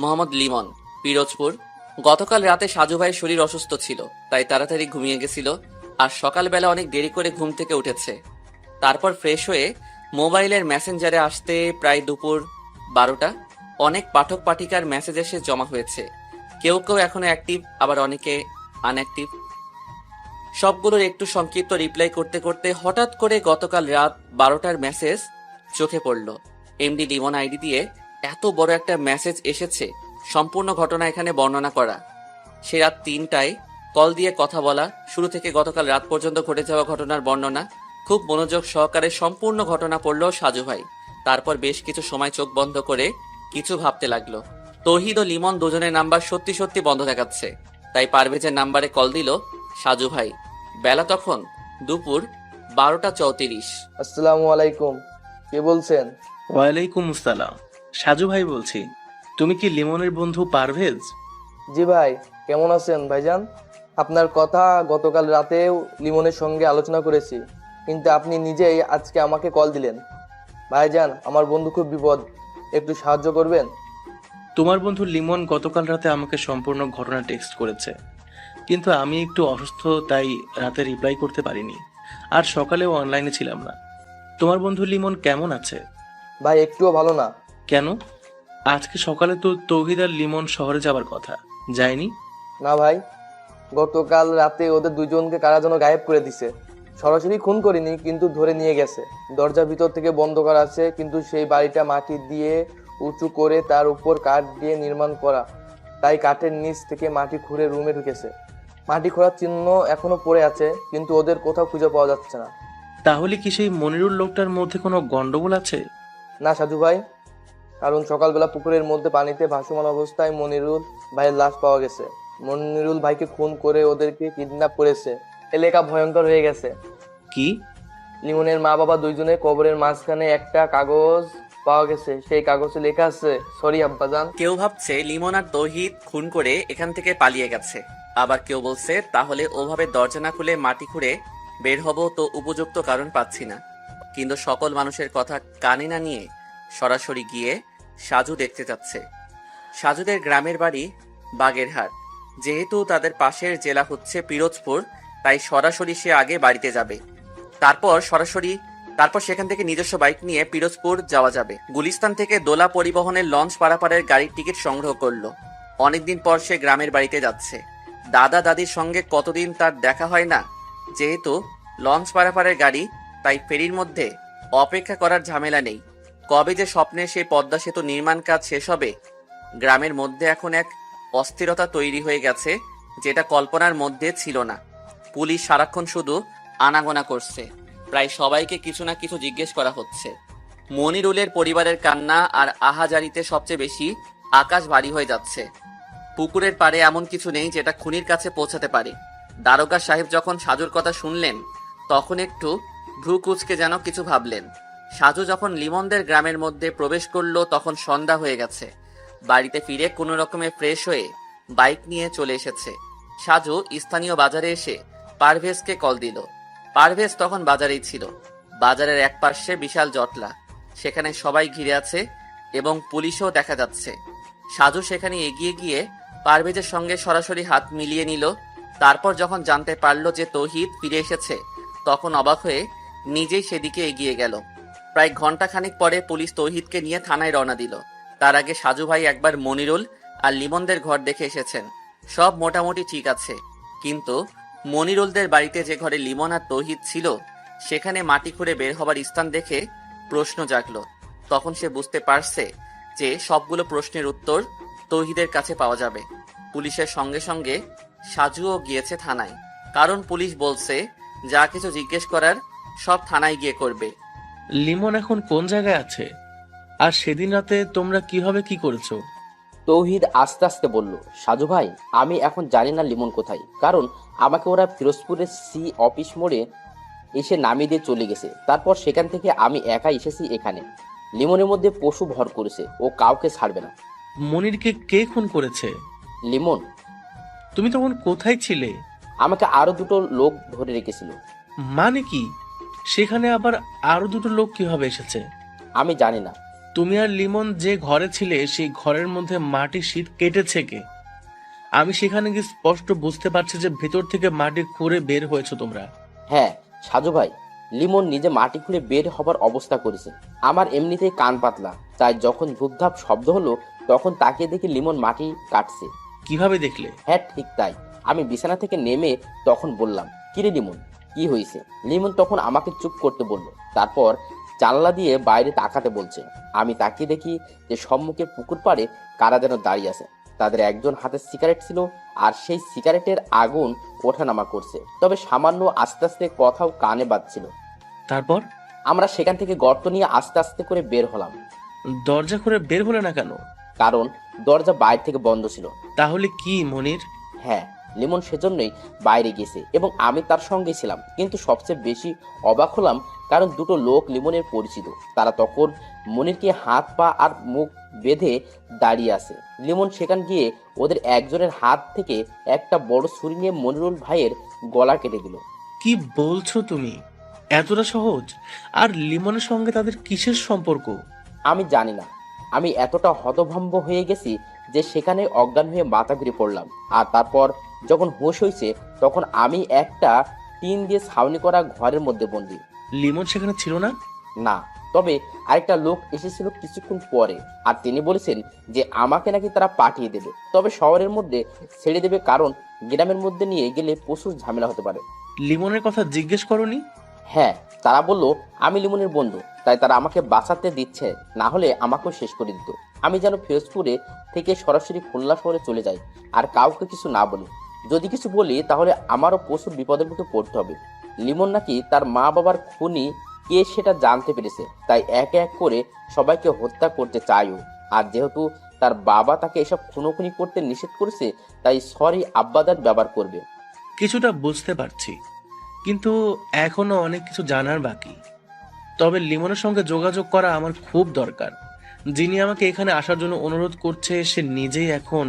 মোহাম্মদ লিমন, পিরোজপুর। গতকাল রাতে সাজু ভাইয়ের শরীর অসুস্থ ছিল, তাই তাড়াতাড়ি ঘুমিয়ে গেছিল, আর সকালবেলা অনেক দেরি করে ঘুম থেকে উঠেছে। তারপর ফ্রেশ হয়ে মোবাইলের মেসেঞ্জারে আসতে প্রায় দুপুর 12টা। অনেক পাঠক পাঠিকার মেসেজ এসে জমা হয়েছে। কেউ কেউ এখনো অ্যাক্টিভ, আবার অনেকে আনঅ্যাক্টিভ। সবগুলোর একটু সংক্ষিপ্ত রিপ্লাই করতে করতে হঠাৎ করে গতকাল রাত 12টার মেসেজ চোখে পড়ল। এমডি লিমন আইডি দিয়ে এত বড় একটা মেসেজ এসেছে, সম্পূর্ণ ঘটনা এখানে বর্ণনা করা। সে রাত 3টায় কল দিয়ে কথা বলা, শুরু থেকে গতকাল রাত পর্যন্ত ঘটে যাওয়া ঘটনার বর্ণনা। খুব মনোযোগ সহকারে সম্পূর্ণ ঘটনা পড়ল সাজু ভাই। তারপর বেশ কিছু সময় চোখ বন্ধ করে কিছু ভাবতে লাগলো। তৌহিদ ও লিমন দুজনের নাম্বার সত্যি সত্যি বন্ধ দেখাচ্ছে, তাই পারভেজের নাম্বারে কল দিল সাজু ভাই। বেলা তখন দুপুর 12টা 34। আসসালামু আলাইকুম, কে বলছেন? ওয়ালাইকুম আসসালাম, সাজু ভাই বলছি। তুমি কি লিমনের বন্ধু পারভেজ? জি ভাই, কেমন আছেন ভাইজান? আপনার কথা গতকাল রাতেও লিমনের সঙ্গে আলোচনা করেছি, কিন্তু আপনি নিজেই আজকে আমাকে কল দিলেন। ভাইজান, আমার বন্ধু খুব বিপদ, একটু সাহায্য করবেন? তোমার বন্ধু লিমন গতকাল রাতে আমাকে সম্পূর্ণ ঘটনা টেক্সট করেছে, কিন্তু আমি একটু অসুস্থ তাই রাতে রিপ্লাই করতে পারিনি, আর সকালেও অনলাইনে ছিলাম না। তোমার বন্ধু লিমন কেমন আছে? ভাই একটুও ভালো না। কেন? আজকে সকালে তো তৌহিদ আর লিমন শহরে যাবার কথা, যায়নি? না ভাই, গতকাল রাতে ওদের দুজনকে কারা যেন গায়েব করে দিছে। সরাসরি খুন করিনি, কিন্তু ধরে নিয়ে গেছে। দরজা ভিতর থেকে বন্ধ করা আছে, কিন্তু সেই বাড়িটা মাটি দিয়ে উঁচু করে তার উপর কাঠ দিয়ে নির্মাণ করা, তাই কাঠের নিচ থেকে মাটি খুঁড়ে রুমে ঢুকেছে। মাটি খোঁড়ার চিহ্ন এখনো পড়ে আছে, কিন্তু ওদের কোথাও খুঁজে পাওয়া যাচ্ছে না। তাহলে কি সেই মনিরুল লোকটার মধ্যে কোনো গন্ডগোল আছে? না সাজু ভাই, কারণ সকালবেলা পুকুরের মধ্যে পানিতে ভাসমান অবস্থায় মনিরুল ভাইয়ের লাশ পাওয়া গেছে। মনিরুল ভাইকে খুন করে ওদেরকে কিডন্যাপ করেছে। এলাকা ভয়ঙ্কর হয়ে গেছে। কি? লিমনের মা বাবা দুইজনে কবরের মাঝখানে একটা কাগজ পাওয়া গেছে, সেই কাগজে লেখা আছে, সরি আব্বাজান। কেউ ভাবছে লিমন আর তৌহিদ খুন করে এখান থেকে পালিয়ে গেছে, আবার কেউ বলছে তাহলে ওভাবে দরজা না খুলে মাটি খুঁড়ে বের হব, তো উপযুক্ত কারণ পাচ্ছি না। কিন্তু সকল মানুষের কথা কানে না নিয়ে সরাসরি গিয়ে সাজু দেখতে যাচ্ছে। সাজুদের গ্রামের বাড়ি বাগেরহাট, যেহেতু তাদের পাশের জেলা হচ্ছে পিরোজপুর, তাই সরাসরি সে আগে বাড়িতে যাবে। তারপর সেখান থেকে নিজস্ব বাইক নিয়ে পিরোজপুর যাওয়া যাবে। গুলিস্তান থেকে দোলা পরিবহনের লঞ্চ পারাপারের গাড়ির টিকিট সংগ্রহ করলো। অনেকদিন পর সে গ্রামের বাড়িতে যাচ্ছে। দাদা দাদির সঙ্গে কতদিন তার দেখা হয় না। যেহেতু লঞ্চ পারাপারের গাড়ি, তাই ফেরির মধ্যে অপেক্ষা করার ঝামেলা নেই। কবে যে স্বপ্নে সেই পদ্মা সেতু নির্মাণ কাজ শেষ হবে। গ্রামের মধ্যে এখন এক অস্থিরতা তৈরি হয়ে গেছে, যেটা কল্পনার মধ্যে ছিল না। পুলিশ সারাক্ষণ শুধু আনাগোনা করছে, প্রায় সবাইকে কিছু না কিছু জিজ্ঞেস করা হচ্ছে। মনিরুলের পরিবারের কান্না আর আহাজারিতে সবচেয়ে বেশি আকাশ ভারী হয়ে যাচ্ছে। পুকুরের পাড়ে এমন কিছু নেই যেটা খুনির কাছে পৌঁছাতে পারে। দারোগা সাহেব যখন সাজুর কথা শুনলেন, তখন একটু ভ্রু কুঁচকে যেন কিছু ভাবলেন। সাজু যখন লিমনদের গ্রামের মধ্যে প্রবেশ করলো, তখন সন্ধ্যা হয়ে গেছে। বাড়িতে ফিরে কোনো রকমে ফ্রেশ হয়ে বাইক নিয়ে চলে এসেছে। সাজু স্থানীয় বাজারে এসে পারভেজকে কল দিল। পারভেজ তখন বাজারেই ছিল। বাজারের এক পাশে বিশাল জটলা, সেখানে সবাই ঘিরে আছে এবং পুলিশও দেখা যাচ্ছে। সাজু সেখানে এগিয়ে গিয়ে পারভেজের সঙ্গে সরাসরি হাত মিলিয়ে নিল। তারপর যখন জানতে পারল যে তৌহিদ ফিরে এসেছে, তখন অবাক হয়ে নিজেই সেদিকে এগিয়ে গেল। প্রায় ঘন্টাখানিক পরে পুলিশ তৌহিদকে নিয়ে থানায় রওনা দিল। তার আগে সাজু ভাই একবার মনিরুল আর লিমনদের ঘর দেখে এসেছেন। সব মোটামুটি ঠিক আছে, কিন্তু মনিরুলদের বাড়িতে যে ঘরে লিমন আর তৌহিদ ছিল, সেখানে মাটি খুঁড়ে বের হবার স্থান দেখে প্রশ্ন জাগলো। তখন সে বুঝতে পারছে যে সবগুলো প্রশ্নের উত্তর তৌহিদের কাছে পাওয়া যাবে। পুলিশের সঙ্গে সঙ্গে সাজুও গিয়েছে থানায়, কারণ পুলিশ বলছে যা কিছু জিজ্ঞেস করার সব থানায় গিয়ে করবে। লিমন এখন কোন জায়গায় আছে? আর সেদিন রাতে তোমরা কিভাবে কি করেছো? তৌহিদ আস্তে আস্তে বলল, সাজু ভাই, আমি এখন জানি না লিমন কোথায়, কারণ আমাকে ওরা ফিরোজপুরের সি অফিস মোড়ে এসে নামিয়ে দিয়ে চলে গেছে। তারপর সেখান থেকে আমি একা এসেছি এখানে। লিমনের মধ্যে পশু ভর করেছে, ও কাউকে ছাড়বে না। মনিরকে কে খুন করেছে? লিমন। তুমি তখন কোথায় ছিলে? আমাকে আরো দুটো লোক ধরে রেখেছিল। মানে কি? সেখানে আবার আরো দুটো লোক কিভাবে এসেছে? আমি জানি না। তুমি আর লিমন যে ঘরে ছিলে, সেই ঘরের মধ্যে মাটির শীট কেটেছে কে? আমি সেখানে গিয়ে স্পষ্ট বুঝতে পারছি যে ভেতর থেকে মাটি খুঁড়ে বের হয়েছে তোমরা। হ্যাঁ সাজু ভাই, লিমন নিজে মাটি খুঁড়ে বের হবার অবস্থা করেছে। আমার এমনিতেই কান পাতলা, তাই যখন ধূপধাপ শব্দ হলো, তখন তাকিয়ে দেখি লিমন মাটি কাটছে। কিভাবে দেখলে? হ্যাঁ ঠিক তাই। আমি বিছানা থেকে নেমে তখন বললাম, কিরে লিমন, কি হয়েছে? লিমন তখন আমাকে চুপ করতে বলল। তারপর জানলা দিয়ে বাইরে তাকাতে বলছে। আমি তাকিয়ে দেখি যে সম্মুখে পুকুর পাড়ে কারা যেন দাঁড়িয়ে আছে। তাদের একজন হাতে সিগারেট ছিল, আর সেই সিগারেটের আগুন ওঠানামা করছে। তবে সামান্য আস্তে আস্তে কথাও কানে বাজছিল। তারপর আমরা সেখান থেকে গর্ত নিয়ে আস্তে আস্তে করে বের হলাম, দরজা করে বের হলে না কেন? কারণ দরজা বাইরে থেকে বন্ধ ছিল। তাহলে কি মনির? হ্যাঁ, লিমন সেজন্যই বাইরে গেছে এবং আমি তার সঙ্গে ছিলাম। কিন্তু সবচেয়ে বেশি অবাক হলাম কারণ দুটো লোক লিমনের পরিচিত। তারা তখন মনিরকে হাত পা আর মুখ বেঁধে দাঁড়িয়ে আছে। লিমন সেখান গিয়ে ওদের একজনের হাত থেকে একটা বড় ছুরি নিয়ে মনিরুল ভাইয়ের গলা কেটে দিল। কি বলছো তুমি? এতটা সহজ? আর লিমনের সঙ্গে তাদের কিসের সম্পর্ক? আমি জানি না, আমি এতটা হতভম্ব হয়ে গেছি যে সেখানে অজ্ঞান হয়ে মাথা ঘুরে পড়লাম। আর তারপর যখন হুঁশ হয়েছে তখন আমি একটা টিন দিয়ে ছাউনি করা ঘরের মধ্যে বন্দি। লিমন সেখানে ছিল না? না, তবে আরেকটা লোক এসেছিল কিছুক্ষণ পরে, আর তিনি বলেছেন যে আমাকে নাকি তারা পাঠিয়ে দেবে, তবে শহরের মধ্যে ছেড়ে দেবে, কারণ গ্রামের মধ্যে নিয়ে গেলে প্রচুর ঝামেলা হতে পারে। লিমনের কথা জিজ্ঞেস করনি? হ্যাঁ, তারা বলল আমি লিমনের বন্ধু, তাই তারা আমাকে বাঁচাতে দিচ্ছে, না হলে আমাকেও শেষ করে দিত। আমি যেন ফিরোজপুরে থেকে সরাসরি খুলনা শহরে চলে যাই আর কাউকে কিছু না বলি। যদি কিছু বলি তাহলে আমারও প্রচুর বিপদের মুখে পড়তে হবে। লিমন নাকি তার মা বাবার খুনি কে সেটা জানতে পেরেছে, তাই এক এক করে সবাইকে হত্যা করতে চায়ও। আর যেহেতু তার বাবা তাকে এসব খুনোখুনি করতে নিষেধ করেছে, তাই সরি আব্বাদার ব্যবহার করবে। কিছুটা বুঝতে পারছি, কিন্তু এখনো অনেক কিছু জানার বাকি। তবে লিমনের সঙ্গে যোগাযোগ করা আমার খুব দরকার। যিনি আমাকে এখানে আসার জন্য অনুরোধ করছে সে নিজেই এখন।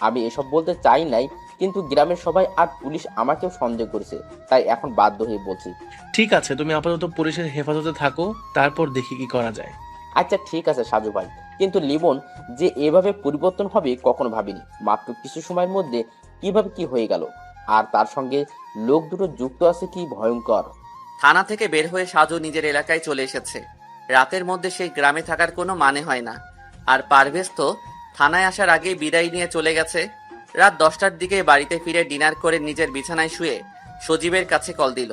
আমি এসব বলতে চাই নাই, কিন্তু গ্রামের সবাই আর পুলিশ আমাকেও সন্দেহ করেছে, তাই এখন বাধ্য হয়ে বলছি। ঠিক আছে, তুমি আপাতত পুলিশের হেফাজতে থাকো, তারপর দেখি কি করা যায়। আচ্ছা ঠিক আছে সাজু ভাই, কিন্তু লিমন যে এভাবে পরিবর্তন হবে কখনো ভাবিনি। মাত্র কিছু সময়ের মধ্যে কিভাবে কি হয়ে গেল, আর তার সঙ্গে লোক দুটো যুক্ত আছে, কি ভয়ঙ্কর। থানা থেকে বের হয়ে সাজু নিজের এলাকায় চলে এসেছে। রাতের মধ্যে সেই গ্রামে থাকার কোনো মানে হয় না। আর পারভেজ তো থানায় আসার আগেই বিদায় নিয়ে চলে গেছে। রাত 10টার দিকে বাড়িতে ফিরে ডিনার করে নিজের বিছানায় শুয়ে সজীবের কাছে কল দিল।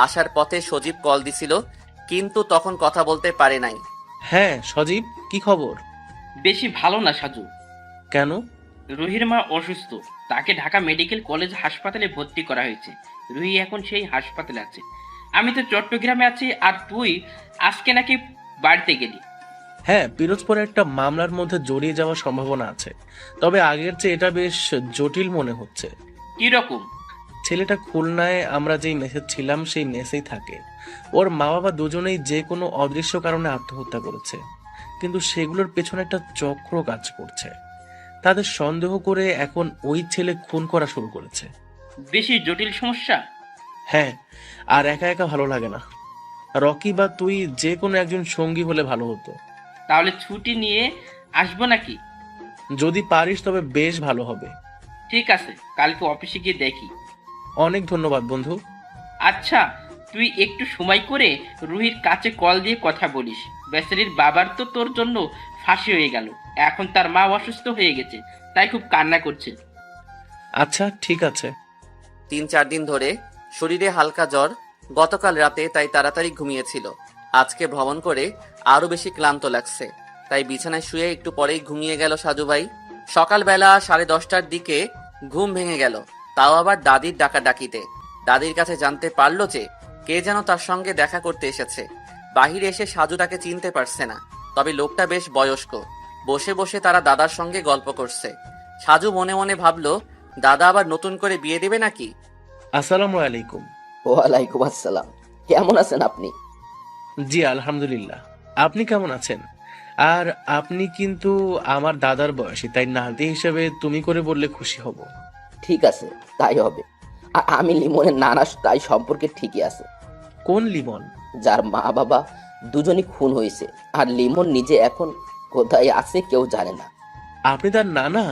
আসার পথে সজীব কল দিছিল, কিন্তু তখন কথা বলতে পারে নাই। হ্যাঁ সজীব, কি খবর? বেশি ভালো না সাজু। কেন? রুহির মা অসুস্থ, তাকে ঢাকা মেডিকেল কলেজ হাসপাতালে ভর্তি করা হয়েছে। রুহি এখন সেই হাসপাতালে আছে। আমি তো চট্টগ্রামে আছি, আর তুই আজকে নাকি বাড়িতে গেলি। হ্যাঁ, পিরোজপুরে একটা মামলার মধ্যে জড়িয়ে যাওয়ার সম্ভাবনা আছে, তবে আগের চেয়ে এটা বেশ জটিল মনে হচ্ছে। কি রকম? ছেলেটা খুলনায় আমরা যেই মেসে ছিলাম সেই মেসেই থাকে। ওর মা বাবা দুজনেই যে কোনো অদৃশ্য কারণে আত্মহত্যা করেছে, কিন্তু সেগুলোর পেছনে একটা চক্র কাজ করছে। তাদের সন্দেহ করে এখন ওই ছেলে খুন করা শুরু করেছে। বেশি জটিল সমস্যা? হ্যাঁ, আর একা একা ভালো লাগে না। রকি বা তুই যে কোনো একজন সঙ্গী হলে ভালো হতো। তাহলে ছুটি নিয়ে আসবো নাকি? যদি পারিস তবে বেশ ভালো হবে। ঠিক আছে, কালকে অফিসে গিয়ে দেখি। অনেক ধন্যবাদ বন্ধু। আচ্ছা, তুই একটু সময় করে রুহির কাছে কল দিয়ে কথা বলিস। বেচারির বাবার তো তোর জন্য ফাঁসি হয়ে গেল, এখন তার মা অসুস্থ হয়ে গেছে, তাই খুব কান্না করছে। আচ্ছা ঠিক আছে। 3-4 দিন ধরে শরীরে হালকা জ্বর, গতকাল রাতে তাই তাড়াতাড়ি ঘুমিয়েছিল। আজকে ভ্রমণ করে আরো বেশি ক্লান্ত লাগছে, তাই বিছানায় শুয়ে একটু পরেই ঘুমিয়ে গেল সাজু ভাই। সকালবেলা 10:30টার দিকে ঘুম ভেঙে গেল, তাও আবার দাদির ডাকাডাকিতে। দাদির কাছে জানতে পারলো যে কে যেন তার সঙ্গে দেখা করতে এসেছে। বাহিরে এসে সাজু তাকে চিনতে পারছে না, তবে লোকটা বেশ বয়স্ক। বসে বসে তারা দাদার সঙ্গে গল্প করছে। সাজু মনে মনে ভাবলো, দাদা আবার নতুন করে বিয়ে দেবে নাকি। আসসালামু আলাইকুম। ওয়ালাইকুম আসসালাম, কেমন আছেন আপনি? জি আলহামদুলিল্লাহ, আপনি কেমন আছেন? আর আপনি কিন্তু আমার দাদার বয়সী, তাই নাতি হিসেবে তুমি করে বললে খুশি হব। ঠিক আছে, তাই হবে। আমি লিমনের নানা, তাই সম্পর্কে ঠিকই আছে। কোন লিমন? যার মা বাবা দুজনই খুন হয়েছে, আর লিমন নিজে এখন কোথায় আছে কেউ জানে না। আপনি তার নানা?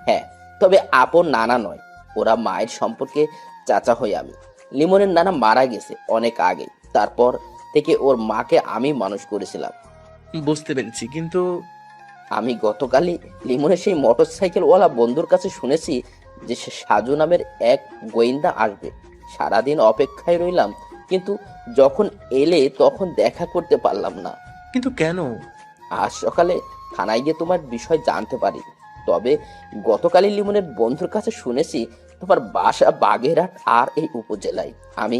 হ্যাঁ, তবে আপন নানা নয়, ওরা মায়ের সম্পর্কে চাচা হই আমি। লিমনের নানা মারা গেছে অনেক আগে, তারপর থেকে ওর মাকে আমি মানুষ করেছিলাম। বুঝতে পেরেছি, কিন্তু আমি গতকালই লিমনের সেই মোটর সাইকেলওয়ালা বন্ধুর কাছে শুনেছি যে সে সাজু নামের এক গোয়েন্দা আসবে। সারাদিন অপেক্ষায় রইলাম, কিন্তু যখন এলে তখন দেখা করতে পারলাম না। কিন্তু কেন? আজ সকালে থানায় গিয়ে তোমার বিষয় জানতে পারি। তবে গতকালই লিমনের বন্ধুর কাছে শুনেছি তোমার বাসা বাগেরহাট আর এই উপজেলায়। আমি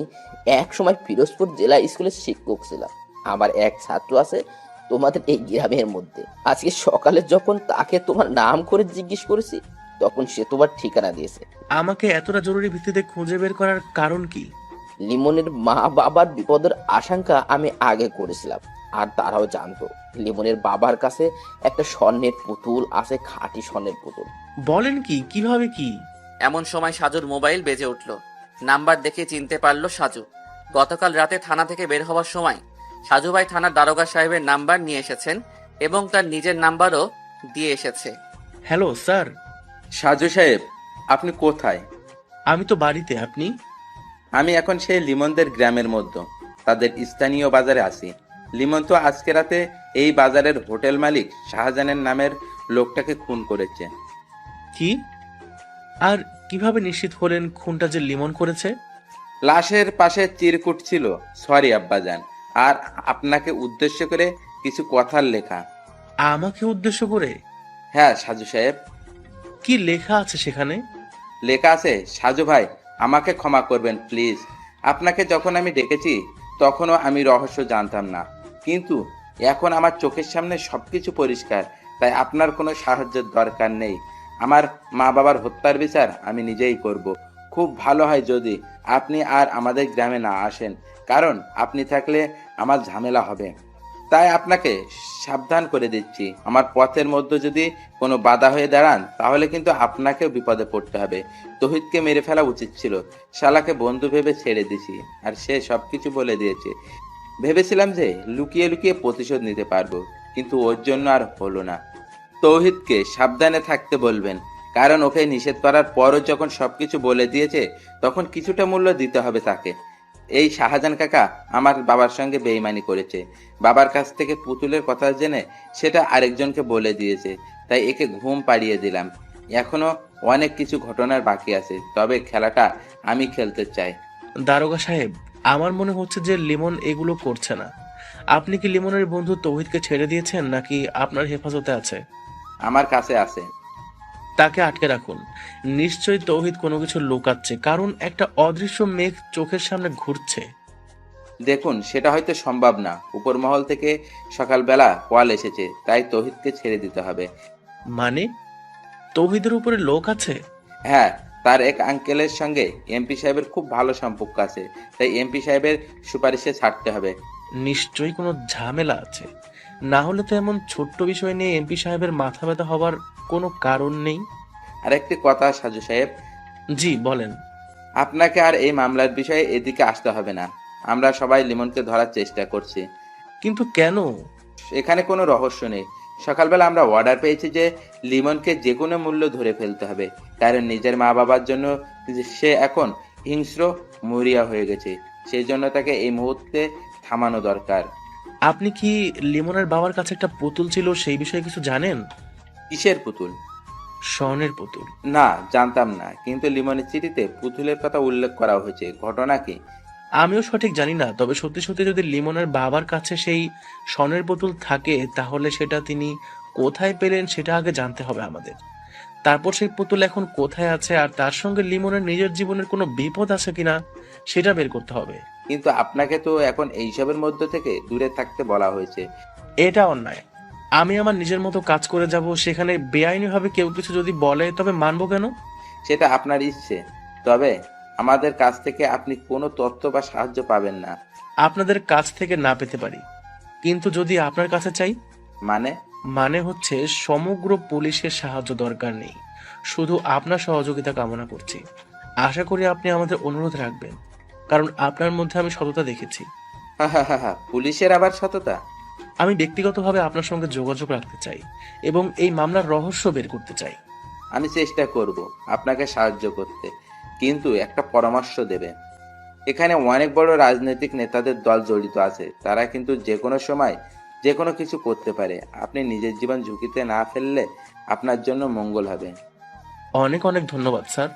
এক সময় পিরোজপুর জেলা স্কুলের শিক্ষক ছিলাম। আমার এক ছাত্র আছে তোমাদের এই গ্রামের মধ্যে। আজকে সকালে যখন তাকে তোমার নাম করে জিজ্ঞেস করেছি তখন সে তোমার ঠিকানা দিয়েছে। আমাকে এতটা জরুরি ভিত্তিতে খুঁজে বের করার কারণ কি? লিমনের মা বাবার বিপদের আশঙ্কা আমি আগে করেছিলাম, আর তারাও জানতো লিমনের বাবার কাছে একটা স্বর্ণের পুতুল আছে, খাঁটি স্বর্ণের পুতুল। বলেন কি? কিভাবে কি? এমন সময় সাজুর মোবাইল বেজে উঠল। নাম্বার দেখে চিনতে পারল সাজু। গতকাল রাতে থানা থেকে বের হওয়ার সময় সাজু ভাই থানার দারোগা সাহেবের নাম্বার নিয়ে এসেছেন এবং তার নিজের নাম্বারও দিয়ে এসেছে। Hello sir. সাজু সাহেব, আপনি কোথায়? আমি তো বাড়িতে। আপনি? আমি এখন সেই লিমনদের গ্রামের মধ্যে তাদের স্থানীয় বাজারে আছি। লিমন তো আজকে রাতে এই বাজারের হোটেল মালিক শাহজাহানের নামের লোকটাকে খুন করেছে। কি? আর কিভাবে নিশ্চিত হলেন খুনটা যে লিমন করেছে? লাশের পাশে চিরকুট ছিল সরি আব্বাজান, আর আপনাকে উদ্দেশ্য করে কিছু কথার লেখা। আমাকে উদ্দেশ্য করে? হ্যাঁ সাজু সাহেব। কি লেখা আছে সেখানে? লেখা আছে, সাজু ভাই আমাকে ক্ষমা করবেন প্লিজ। আপনাকে যখন আমি ডেকেছি তখনও আমি রহস্য জানতাম না, কিন্তু এখন আমার চোখের সামনে সবকিছু পরিষ্কার, তাই আপনার কোনো সাহায্যের দরকার নেই। আমার মা বাবার হত্যার বিচার আমি নিজেই করব। খুব ভালো হয় যদি আপনি আর আমাদের গ্রামে না আসেন, কারণ আপনি থাকলে আমার ঝামেলা হবে। তাই আপনাকে সাবধান করে দিচ্ছি, আমার পথের মধ্যে যদি কোনো বাধা হয়ে দাঁড়ান তাহলে কিন্তু আপনাকেও বিপদে পড়তে হবে। তৌহিদকে মেরে ফেলা উচিত ছিল, শালাকে বন্ধু ভেবে ছেড়ে দিছি, আর সে সবকিছু বলে দিয়েছে। ভেবেছিলাম যে লুকিয়ে লুকিয়ে প্রতিশোধ নিতে পারবো, কিন্তু ওর জন্য আর হলো না। তৌহিদকে সাবধানে থাকতে বলবেন, কারণ ওকে নিষেধ করার পরও যখন সবকিছু বলে দিয়েছে তখন কিছুটা মূল্য দিতে হবে তাকে। এই শাহজাহান কাকা আমার বাবার সঙ্গে বেইমানি করেছে, বাবার কাছ থেকে পুতুলের কথা জেনে সেটা আরেকজনকে বলে দিয়েছে, তাই একে ঘুম পাড়িয়ে দিলাম। এখনো অনেক কিছু ঘটনার বাকি আছে, তবে খেলাটা আমি খেলতে চাই। দারোগা সাহেব, আমার মনে হচ্ছে যে লিমন এগুলো করছে না। আপনি কি লিমনের বন্ধু তৌহিদকে ছেড়ে দিয়েছেন নাকি আপনার হেফাজতে আছে? আমার কাছে আছে। তাকে আটকে রাখুন। নিশ্চয়ই তৌহিদ কোনো কিছু লুকাচ্ছে, কারণ একটা অদৃশ্য মেঘ চোখের সামনে ঘুরছে। দেখুন, সেটা হয়তো সম্ভব না। উপর মহল থেকে সকালবেলা কল এসেছে, তাই তৌহিদকে ছেড়ে দিতে হবে। মানে তৌহিদের উপরে লোক আছে? হ্যাঁ, তার এক আঙ্কেলের সঙ্গে এমপি সাহেবের খুব ভালো সম্পর্ক আছে, তাই এমপি সাহেবের সুপারিশে ছাড়তে হবে। নিশ্চয়ই কোনো ঝামেলা আছে, না হলে তো এমন ছোট্ট বিষয় নিয়ে এমপি সাহেবের মাথা ব্যথা হবার কোনো কারণ নেই। আর একটি কথা সাজু সাহেব, জি বলেন। আপনাকে আর এই মামলার বিষয়ে এদিকে আসতে হবে না। আমরা সবাই লিমনকে ধরার চেষ্টা করছি। কিন্তু কেন? এখানে কোনো রহস্য নেই। সকালবেলা আমরা অর্ডার পেয়েছি যে লিমনকে যে কোনো মূল্য ধরে ফেলতে হবে, কারণ নিজের মা বাবার জন্য সে এখন হিংস্র মরিয়া হয়ে গেছে। সেই জন্য তাকে এই মুহূর্তে থামানো দরকার। আপনি কি লিমনের বাবার কাছে একটা পুতুল ছিল সেই বিষয়ে কিছু জানেন? কিসের পুতুল? স্বর্ণের পুতুল। না, জানতাম না, কিন্তু লিমনের চিঠিতে পুতুলের কথা উল্লেখ করা হয়েছে। ঘটনা কি? আমিও সঠিক জানি না, তবে সত্যি সত্যি যদি লিমনের বাবার কাছে সেই স্বর্ণের পুতুল থাকে তাহলে সেটা তিনি কোথায় পেলেন সেটা আগে জানতে হবে আমাদের। তারপর সেই পুতুল এখন কোথায় আছে আর তার সঙ্গে লিমনের নিজের জীবনের কোনো বিপদ আছে কিনা সেটা বের করতে হবে। কিন্তু আপনাকে তো এখন এইসবের মধ্য থেকে দূরে থাকতে বলা হয়েছে। এটা অন্যায়। আমি আমার নিজের মতো কাজ করে যাব, সেখানে বেআইনিভাবে কেউ কিছু যদি বলে তবে মানবো কেন? সেটা আপনার ইচ্ছে, তবে আমাদের কাছ থেকে আপনি কোনো তথ্য বা সাহায্য পাবেন না। আপনাদের কাছ থেকে না পেতে পারি, কিন্তু যদি আপনার কাছে চাই? মানে হচ্ছে সমগ্র পুলিশের সাহায্য দরকার নেই, শুধু আপনার সহযোগিতা কামনা করছি। আশা করি আপনি আমাদের অনুরোধ রাখবেন, কারণ আপনার মধ্যে আমি সততা দেখেছি। পুলিশের আবার সততা? আমি ব্যক্তিগতভাবে আপনার সঙ্গে যোগাযোগ রাখতে চাই এবং এই মামলার রহস্য বের করতে চাই। আমি চেষ্টা করব আপনাকে সাহায্য করতে, কিন্তু একটা পরামর্শ দেবে। এখানে অনেক বড় রাজনৈতিক নেতাদের দল জড়িত আছে, তারা কিন্তু যে কোনো সময় যে কোনো কিছু করতে পারে। আপনি নিজের জীবন ঝুঁকিতে না ফেললে আপনার জন্য মঙ্গল হবে। অনেক অনেক ধন্যবাদ স্যার।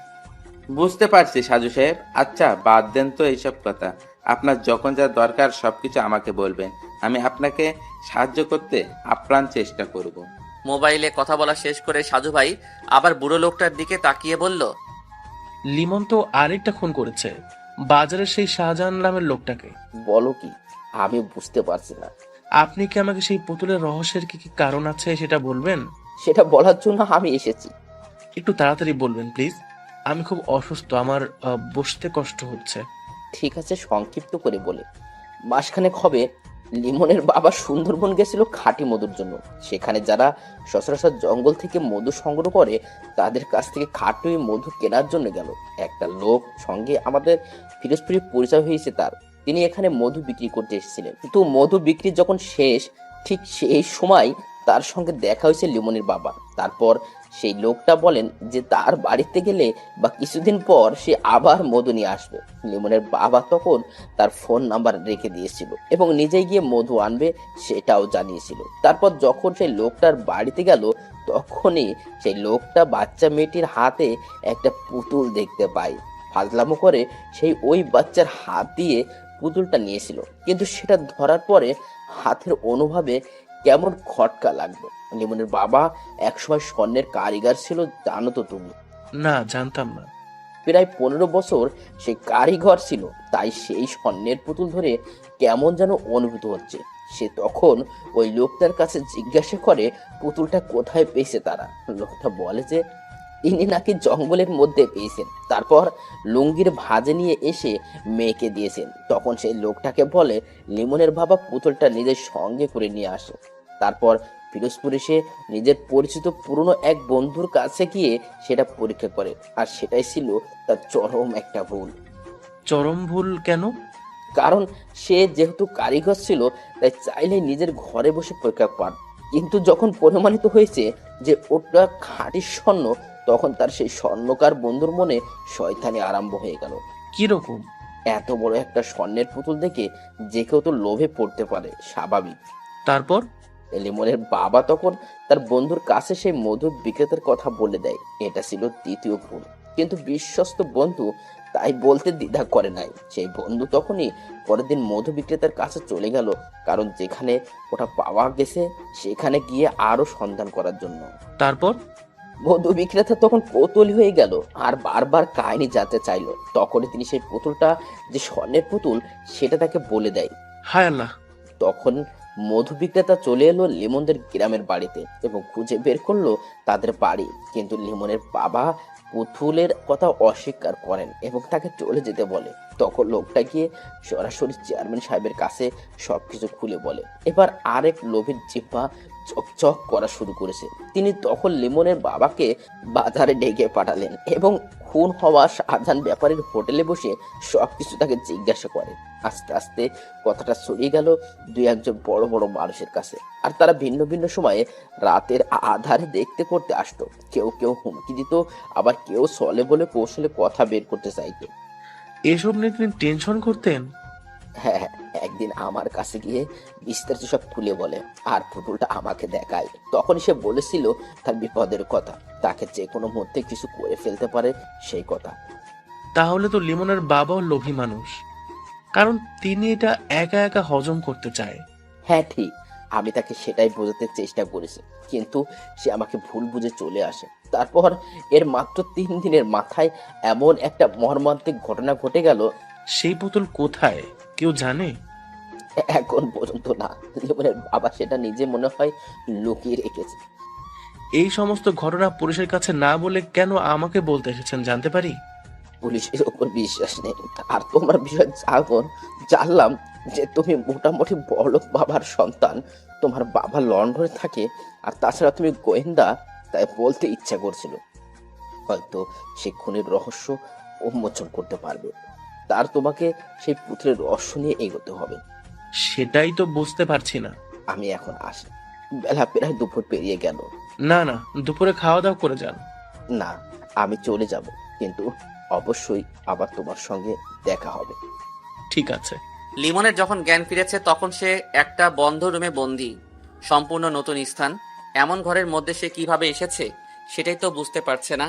বুঝতে পারছি সাজু সাহেব। আচ্ছা বাদ দেন তো এইসব কথা, আপনার যখন যা দরকার সবকিছু আমাকে বলবেন, আমি আপনাকে সাহায্য করতে আপ্রাণ চেষ্টা করব। মোবাইলে কথা বলা শেষ করে সাজু ভাই আবার বুড়ো লোকটার দিকে তাকিয়ে বলল, লিমন তো আরেকটা খুন করেছে, বাজারের সেই শাহজাহান নামের লোকটাকে। বলো কি? আমি বুঝতে পারছি না। আপনি কি আমাকে সেই পুতুলের রহস্যের কি কি কারণ আছে সেটা বলবেন? সেটা বলার জন্য আমি এসেছি। একটু তাড়াতাড়ি বলবেন প্লিজ। আমি খুব অসুস্থ, আমার বসতে কষ্ট হচ্ছে। ঠিক আছে, সংক্ষিপ্ত করে বলে, মাসখানেক হবে লিমনের বাবা সুন্দরবন গেছিল খাঁটি মধুর জন্য। সেখানে যারা সচরাচর জঙ্গল থেকে মধু সংগ্রহ করে তাদের কাছ থেকে খাঁটি মধু কেনার জন্য গেল। একটা লোক সঙ্গে আমাদের ফিরোজপুরে পরিচয় হয়েছে তার। তিনি এখানে মধু বিক্রি করতে এসেছিলেন, কিন্তু মধু বিক্রি যখন শেষ ঠিক সেই সময় তার সঙ্গে দেখা হয়েছে লিমনের বাবা। তারপর সেই লোকটা বলেন যে তার বাড়িতে গেলে বা কিছুদিন পর সে আবার মধু নিয়ে আসবে। লিমনের বাবা তখন তার ফোন নাম্বার রেখে দিয়েছিল এবং নিজেই গিয়ে মধু আনবে সেটাও জানিয়েছিল। তারপর যখন সেই লোকটার বাড়িতে গেল তখনই সেই লোকটা বাচ্চা মেয়েটির হাতে একটা পুতুল দেখতে পায়। ফাজলামো করে সেই ওই বাচ্চার হাত দিয়ে পুতুলটা নিয়েছিল, কিন্তু সেটা ধরার পরে হাতের অনুভবে কেমন খটকা লাগলো। লিমনের বাবা একসময় স্বর্ণের কারিগর ছিল, জানো তো তুমি। না, জানতাম না। প্রায় 15 বছর সে কারিগর ছিল, তাই সেই স্বর্ণের পুতুল ধরে কেমন যেন অনুভূত হচ্ছে। সে তখন ওই লোকটার কাছে জিজ্ঞাসা করে পুতুলটা কোথায় পেয়েছে তারা। লোকটা বলে যে ইনি নাকি জঙ্গলের মধ্যে পেয়েছেন, তারপর লুঙ্গির ভাঁজে নিয়ে এসে মেয়েকে দিয়েছেন। তখন সেই লোকটাকে বলে লিমনের বাবা পুতুলটা নিজের সঙ্গে করে নিয়ে আসে। তারপর ফিরোজপুর এসে নিজের পরিচিত পুরনো এক বন্ধুর কাছে গিয়ে সেটা পরীক্ষা করে, আর সেটাই ছিল তার চরম একটা ভুল। চরম ভুল কেন? কারণ সে যেহেতু কারিগর ছিল তাই চাইলে নিজের ঘরে বসে পরীক্ষা পান, কিন্তু যখন প্রমাণিত হয়েছে যে ওটা খাঁটি স্বর্ণ তখন তার সেই স্বর্ণকার বন্ধুর মনে শয়তানি আরম্ভ হয়ে গেল। কিরকম? এত বড় একটা স্বর্ণের পুতুল দেখে যে কেউ তো লোভে পড়তে পারে, স্বাভাবিক। তারপর? লিমনের বাবা তখন তার বন্ধুর কাছে সেই মধু বিক্রেতার কথা বলে দেয়। এটা ছিল দ্বিতীয় ভুল, কিন্তু বিশ্বস্ত বন্ধু তাই বলতে দ্বিধা করে নাই। সেই বন্ধু তখনই পরের দিন মধু বিক্রেতার কাছে চলে গেল, কারণ যেখানে ওটা পাওয়া গেছে সেখানে গিয়ে আরো সন্ধান করার জন্য। তারপর? মধু বিক্রেতা তখন কৌতূহলী হয়ে গেল আর বারবার কাহিনী জানতে চাইলো। তখনই তিনি সেই পুতুলটা যে স্বর্ণের পুতুল সেটা তাকে বলে দেয়। হায় আল্লাহ! তখন মধু বিক্রেতা চলে এলো লিমনদের গ্রামের বাড়িতে এবং খুঁজে বের করলো তাদের বাড়ি, কিন্তু লিমনের বাবা পুতুলের কথা অস্বীকার করেন এবং তাকে চলে যেতে বলে। তখন লোকটা গিয়ে সরাসরি চেয়ারম্যান সাহেবের কাছে সবকিছু খুলে বলে। এবার আরেক লোভীর জিহ্বা চকচক করা শুরু করেছে। তিনি তখন লিমনের বাবাকে বাজারে ডেকে পাঠালেন এবং খুন হওয়া শাহজাহান ব্যাপারীর হোটেলে বসে সবকিছু তাকে জিজ্ঞাসা করে। আস্তে আস্তে কথাটা ছড়িয়ে গেল দুই একজন বড় বড় মানুষের কাছে, আর তারা ভিন্ন ভিন্ন সময়ে রাতের আধারে দেখতে করতে আসতো। কেউ কেউ হুমকি দিত, আবার কেউ ছলে বলে কৌশলে কথা বের করতে চাইতো। এসব নিয়ে তিনি টেনশন করতেন? হ্যাঁ, একদিন আমার কাছে গিয়ে বিস্তারিত সব খুলে বলে আর পুতুলটা আমাকে দেখায়। তখন সে বলেছিল তার বিপদের কথা, তাকে যে কোনো মুহূর্তে কিছু করে ফেলতে পারে সেই কথা। তাহলে তো লিমনের বাবাও লোভী মানুষ, কারণ তিনি এটা একা একা হজম করতে চায়। হ্যাঁ ঠিক, আমি তাকে সেটাই বোঝাতে চেষ্টা করেছি, কিন্তু সে আমাকে ভুল বুঝে চলে আসে। তারপর এর মাত্র 3 দিনের মাথায় এমন একটা মর্মান্তিক ঘটনা ঘটে গেল। সেই পুতুল কোথায় কেউ জানে? এখন পর্যন্ত না, লিমনের বাবা সেটা নিজে মনে হয় লুকিয়ে রেখেছে। এই সমস্ত ঘটনা পুলিশের কাছে না বলে কেন আমাকে বলতে এসেছেন জানতে পারি? পুলিশের ওপর বিশ্বাস নেই, আর তোমার বিষয় জানলাম যে তুমি মোটামুটি বড়লোক বাবার সন্তান, তোমার বাবা লন্ডনে থাকে, আর তাছাড়া তুমি গোয়েন্দা, তাই বলতে ইচ্ছা করছিল হয়তো সে খুনের রহস্য উন্মোচন করতে পারবে। তার তোমাকে সেই পুত্রের রহস্য নিয়ে এগোতে হবে। সেটাই তো বুঝতে পারছি না। আমি এখন আসি, বেলা প্রায় দুপুর পেরিয়ে গেল। না না, দুপুরে খাওয়া দাওয়া করে যান। না, আমি চলে যাব, কিন্তু অবশ্যই আবার তোমার সঙ্গে দেখা হবে। ঠিক আছে। লিমনের যখন জ্ঞান ফিরেছে তখন সে একটা বন্ধ রুমে বন্দি, সম্পূর্ণ নতুন স্থান। এমন ঘরের মধ্যে সে কিভাবে এসেছে সেটাই তো বুঝতে পারছে না।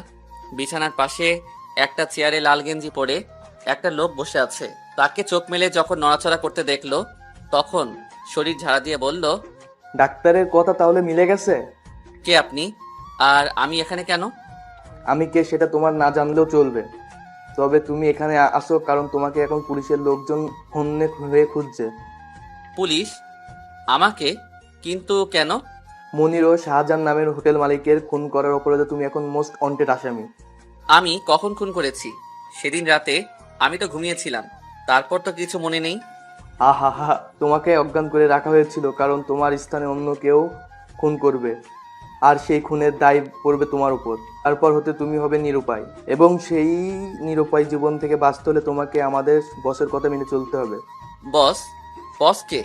বিছানার পাশে একটা চেয়ারে লাল গেঞ্জি পরে একটা লোক বসে আছে। তাকে চোখ মেলে যখন নড়াচড়া করতে দেখলো তখন শরীর ঝাড়া দিয়ে বলল, ডাক্তারের কথা তাহলে মিলে গেছে? কে আপনি? আর আমি এখানে কেন? আমি কে সেটা তোমার না জানলেও চলবে, তবে তুমি এখানে আসো কারণ তোমাকে এখন পুলিশের লোকজন ফোনে হয়ে খুঁজছে। পুলিশ? আমাকে? কিন্তু কেন? মনির ও শাহজাহান নামের হোটেল মালিকের খুন করার অপরাধে তুমি এখন মোস্ট ওয়ান্টেড আসামি। আমি কখন খুন করেছি? সেদিন রাতে আমি তো ঘুমিয়েছিলাম, তারপর তো কিছু মনে নেই। হা হা হা, তোমাকে অজ্ঞান করে রাখা হয়েছিল কারণ তোমার স্থানে অন্য কেউ খুন করবে, আর সেই খুনের দায় পড়বে তোমার উপর। তারপর হতে তুমি হবে নিরুপায়, এবং সেই নিরুপায় জীবন থেকে বাঁচতে হলে তোমাকে আমাদের বসের কথা মেনে চলতে হবে। বস? বস কে?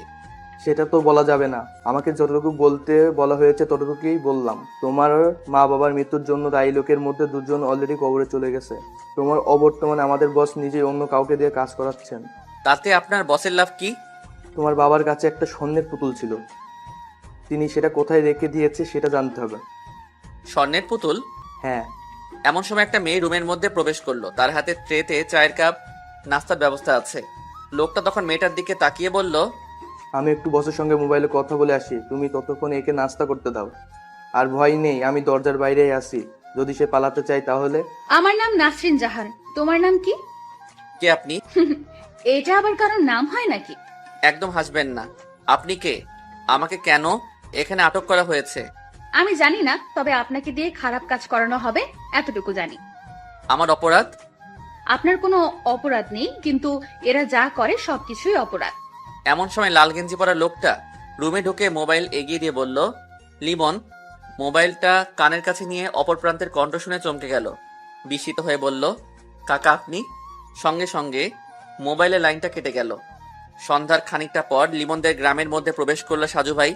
সেটা তো বলা যাবে না, আমাকে যতটুকু বলতে বলা হয়েছে ততটুকুই বললাম। তোমার মা বাবার মৃত্যুর জন্য দায়ী লোকের মধ্যে দুজন অলরেডি কবরে চলে গেছে। তোমার অবর্তমানে আমাদের বস নিজেই অন্য কাউকে দিয়ে কাজ করাচ্ছেন। তাতে আপনার বসের লাভ কি? তোমার বাবার কাছে একটা স্বর্ণের পুতুল ছিল, তিনি সেটা কোথায় রেখে দিয়েছে সেটা জানতে হবে। স্বর্ণের পুতুল? হ্যাঁ। এমন সময় একটা মেয়ে রুমের মধ্যে প্রবেশ করলো, তার হাতে ট্রেতে চায়ের কাপ, নাস্তার ব্যবস্থা আছে। লোকটা তখন মেয়েটার দিকে তাকিয়ে বলল, আমি একটু বসের সঙ্গে মোবাইলে কথা বলে আসি, তুমি ততক্ষণ একে নাস্তা করতে দাও। আর ভয় নেই, আমি দরজার বাইরেই আছি, যদি সে পালাতে চায় তাহলে। আমার নাম নাসরিন জাহান, তোমার নাম কি? কে আপনি? এটা আবার কারোর নাম হয় নাকি? একদম হাসবেন না। আপনি কে? আমাকে কেন এখানে আটক করা হয়েছে? আমি জানি না, তবে আপনাকে দিয়ে খারাপ কাজ করানো হবে এতটুকু জানি। আমার অপরাধ? আপনার কোনো অপরাধ নেই, কিন্তু এরা যা করে সবকিছুই অপরাধ। এমন সময় লাল গেঞ্জি পরা লোকটা রুমে ঢুকে মোবাইল এগিয়ে দিয়ে বলল, লিমন। মোবাইলটা কানের কাছে নিয়ে অপর প্রান্তের কণ্ঠ শুনে চমকে গেল, বিস্মিত হয়ে বলল, কাকা আপনি? সঙ্গে সঙ্গে মোবাইলের লাইনটা কেটে গেল। সন্ধ্যার খানিকটা পর লিমনদের গ্রামের মধ্যে প্রবেশ করলো সাজু ভাই।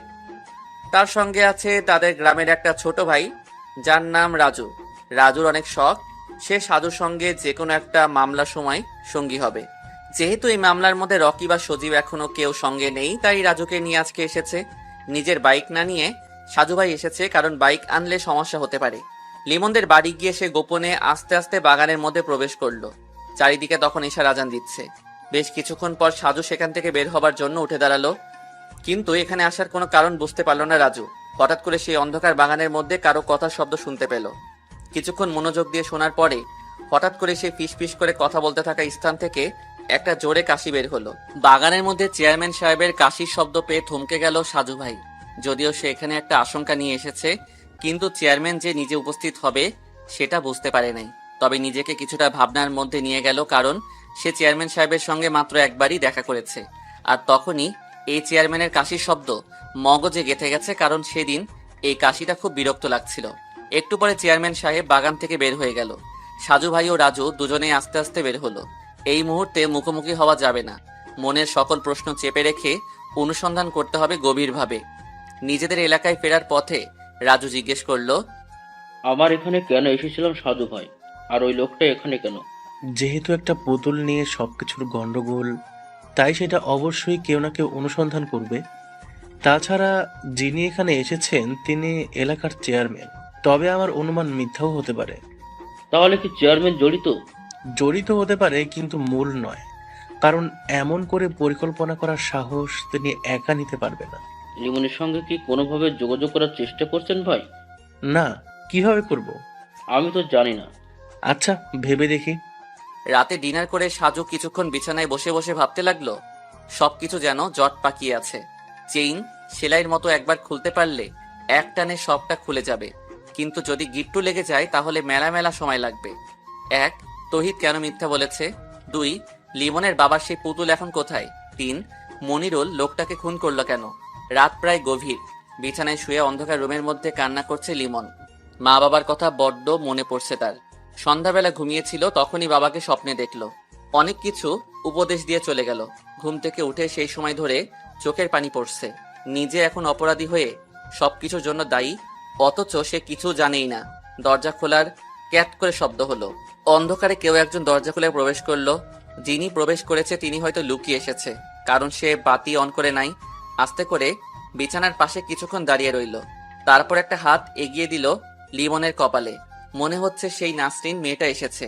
তার সঙ্গে আছে তাদের গ্রামের একটা ছোট ভাই, যার নাম রাজু। রাজুর অনেক শখ, সে সাজুর সঙ্গে যে কোনো একটা মামলার সময় সঙ্গী হবে। যেহেতু এই মামলার মধ্যে রকি বা সজীব এখনো কেউ সঙ্গে নেই, তাই রাজুকে নিয়ে আজকে এসেছে। নিজের বাইক না নিয়ে সাজু ভাই এসেছে, কারণ বাইক আনলে সমস্যা হতে পারে। লিমনদের বাড়ি গিয়ে সে গোপনে আস্তে আস্তে বাগানের মধ্যে প্রবেশ করলো। চারিদিকে তখন ঈশার আজান দিচ্ছে। বেশ কিছুক্ষণ পর সাজু সেখান থেকে বের হবার জন্য উঠে দাঁড়ালো, কিন্তু এখানে আসার কোনো কারণ বুঝতে পারল না রাজু। হঠাৎ করে সেই অন্ধকার বাগানের মধ্যে কারো কথার শব্দ শুনতে পেল। কিছুক্ষণ মনোযোগ দিয়ে শোনার পরে হঠাৎ করে সে ফিস ফিস করে কথা বলতে থাকা স্থান থেকে একটা জোরে কাশি বের হলো। বাগানের মধ্যে চেয়ারম্যান সাহেবের কাশির শব্দ পেয়ে থমকে গেল সাজু ভাই। যদিও সে এখানে একটা আশঙ্কা নিয়ে এসেছে, কিন্তু চেয়ারম্যান যে নিজে উপস্থিত হবে সেটা বুঝতে পারে নাই। তবে নিজেকে কিছুটা ভাবনার মধ্যে নিয়ে গেল, কারণ সে চেয়ারম্যান সাহেবের সঙ্গে মাত্র একবারই দেখা করেছে। আর তখনই এই চেয়ারম্যানের কাশির শব্দ মগজে গেঁথে গেছে, কারণ সেদিন এই কাশিটা খুব বিরক্ত লাগছিল। একটু পরে চেয়ারম্যান সাহেব বাগান থেকে বের হয়ে গেল। সাজু ভাই ও রাজু দুজনেই আস্তে আস্তে বের হলো। এই মুহূর্তে মুখোমুখি হওয়া যাবে না, মনের সকল প্রশ্ন চেপে রেখে অনুসন্ধান করতে হবে গভীরভাবে। নিজেদের এলাকায় ফেরার পথে রাজু জিজ্ঞেস করলো, আমার এখানে কেন এসেছিলাম সাধু ভাই, আর ওই লোকটা এখানে কেন? যেহেতু একটা পুতুল নিয়ে সবকিছুর গন্ডগোল, তাই সেটা অবশ্যই কেউ না কেউ অনুসন্ধান করবে। তাছাড়া যিনি এখানে এসেছেন তিনি এলাকার চেয়ারম্যান, তবে আমার অনুমান মিথ্যাও হতে পারে। তাহলে কি চেয়ারম্যান জড়িত? জড়িত হতে পারে, কিন্তু মূল নয়, কারণ এমন করে পরিকল্পনা করার সাহস তিনি একা নিতে পারবে না। লিমনের সঙ্গে কি কোনোভাবে যোগাযোগ করার চেষ্টা করছেন ভাই? না, কিভাবে করব? আমি তো জানি না। আচ্ছা, ভেবে দেখি। রাতে ডিনার করে সাজু কিছুক্ষণ বিছানায় বসে বসে ভাবতে লাগলো। সবকিছু যেন জট পাকিয়ে আছে। চেইন সেলাইয়ের মতো একবার খুলতে পারলে এক টানে সবটা খুলে যাবে, কিন্তু যদি গিট্টু লেগে যায় তাহলে মেলা মেলা সময় লাগবে। 1. তহিদ কেন মিথ্যা বলেছে? 2. লিমনের বাবার সেই পুতুল এখন কোথায়? 3. মনিরুল লোকটাকে খুন করলো কেন? রাত প্রায় গভীর। বিছানায় শুয়ে অন্ধকার রুমের মধ্যে কান্না করছে লিমন। মা বাবার কথা বড্ড মনে পড়ছে তার। সন্ধ্যাবেলা ঘুমিয়েছিল, তখনই বাবাকে স্বপ্নে দেখলো। অনেক কিছু উপদেশ দিয়ে চলে গেল। ঘুম থেকে উঠে সেই সময় ধরে চোখের পানি পড়ছে। নিজে এখন অপরাধী হয়ে সবকিছুর জন্য দায়ী, অথচ সে কিছু জানেই না। দরজা খোলার ক্যাট করে শব্দ হলো। অন্ধকারে কেউ একজন দরজা খুলে প্রবেশ করলো। যিনি প্রবেশ করেছে তিনি হয়তো লুকিয়ে এসেছে, কারণ সে বাতি অন করে নাই। আস্তে করে বিছানার পাশে কিছুক্ষণ দাঁড়িয়ে রইল, তারপর একটা হাত এগিয়ে দিল লিমনের কপালে। মনে হচ্ছে সেই নাসরিন মেয়েটা এসেছে।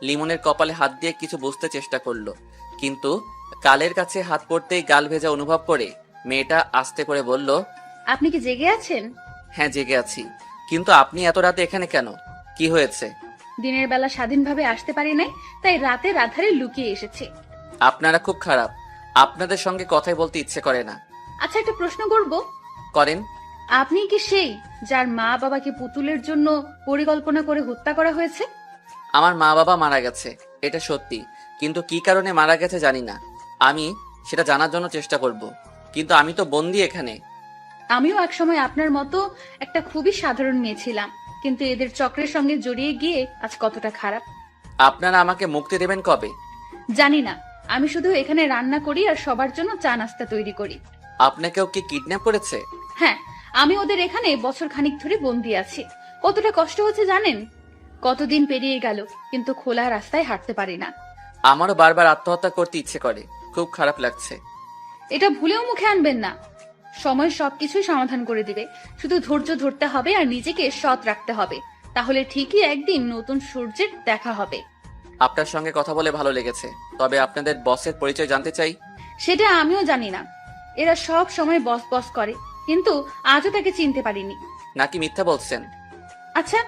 লিমনের কপালে হাত দিয়ে কিছু বুঝতে চেষ্টা করলো, কিন্তু গালের কাছে হাত পড়তেই গাল ভেজা অনুভব করে মেয়েটা আস্তে করে বলল, আপনি কি জেগে আছেন? হ্যাঁ জেগে আছি, কিন্তু আপনি এত রাতে এখানে কেন? কি হয়েছে? দিনের বেলা স্বাধীনভাবে আসতে পারি নাই, তাই রাতের আধারে লুকিয়ে এসেছি। আপনারা খুব খারাপ। আপনাদের সঙ্গে কথাই বলতে ইচ্ছে করে না। আচ্ছা, একটা প্রশ্ন করব। করেন। আপনি কি সেই যার মা বাবাকে পুতুলের জন্য পরিকল্পনা করে হত্যা করা হয়েছে? আমার মা বাবা মারা গেছে, এটা সত্যি, কিন্তু কি কারণে মারা গেছে জানি না। আমি সেটা জানার জন্য চেষ্টা করব, কিন্তু আমি তো বন্দি এখানে। আমিও একসময় আপনার মতো একটা খুবই সাধারণ মেয়ে ছিলাম, কিন্তু এদের চক্রের সঙ্গে জড়িয়ে গিয়ে আজ কতটা খারাপ। আপনারা আমাকে মুক্তি দেবেন কবে? জানি না, আমি শুধু এখানে রান্না করি আর সবার জন্য চা নাস্তা তৈরি করি। আপনাকেও কি কিডন্যাপ করেছে? হ্যাঁ, আমি ওদের এখানে বছর খানিক ধরে বন্দি আছি। কতটা কষ্ট হচ্ছে জানেন? কতদিন পেরিয়ে গেল, কিন্তু খোলা রাস্তায় হাঁটতে পারি না। আমারও বারবার আত্মহত্যা করতে ইচ্ছে করে, খুব খারাপ লাগছে। এটা ভুলেও মুখে আনবেন না। সময় সবকিছুই সমাধান করে দিবে, শুধু ধৈর্য ধরতে হবে আর নিজেকে সৎ রাখতে হবে, তাহলে ঠিকই একদিন নতুন সূর্যের দেখা হবে। আপনার সঙ্গে কথা বলে ভালো লেগেছে, তবে আপনাদের বসের পরিচয় জানতে চাই। সেটা আমিও জানি না। এরা সব সময় বস বস করে, কিন্তু আজও তাকে চিনতে পারিনি। নাকি মিথ্যা বলছেন? আচ্ছা,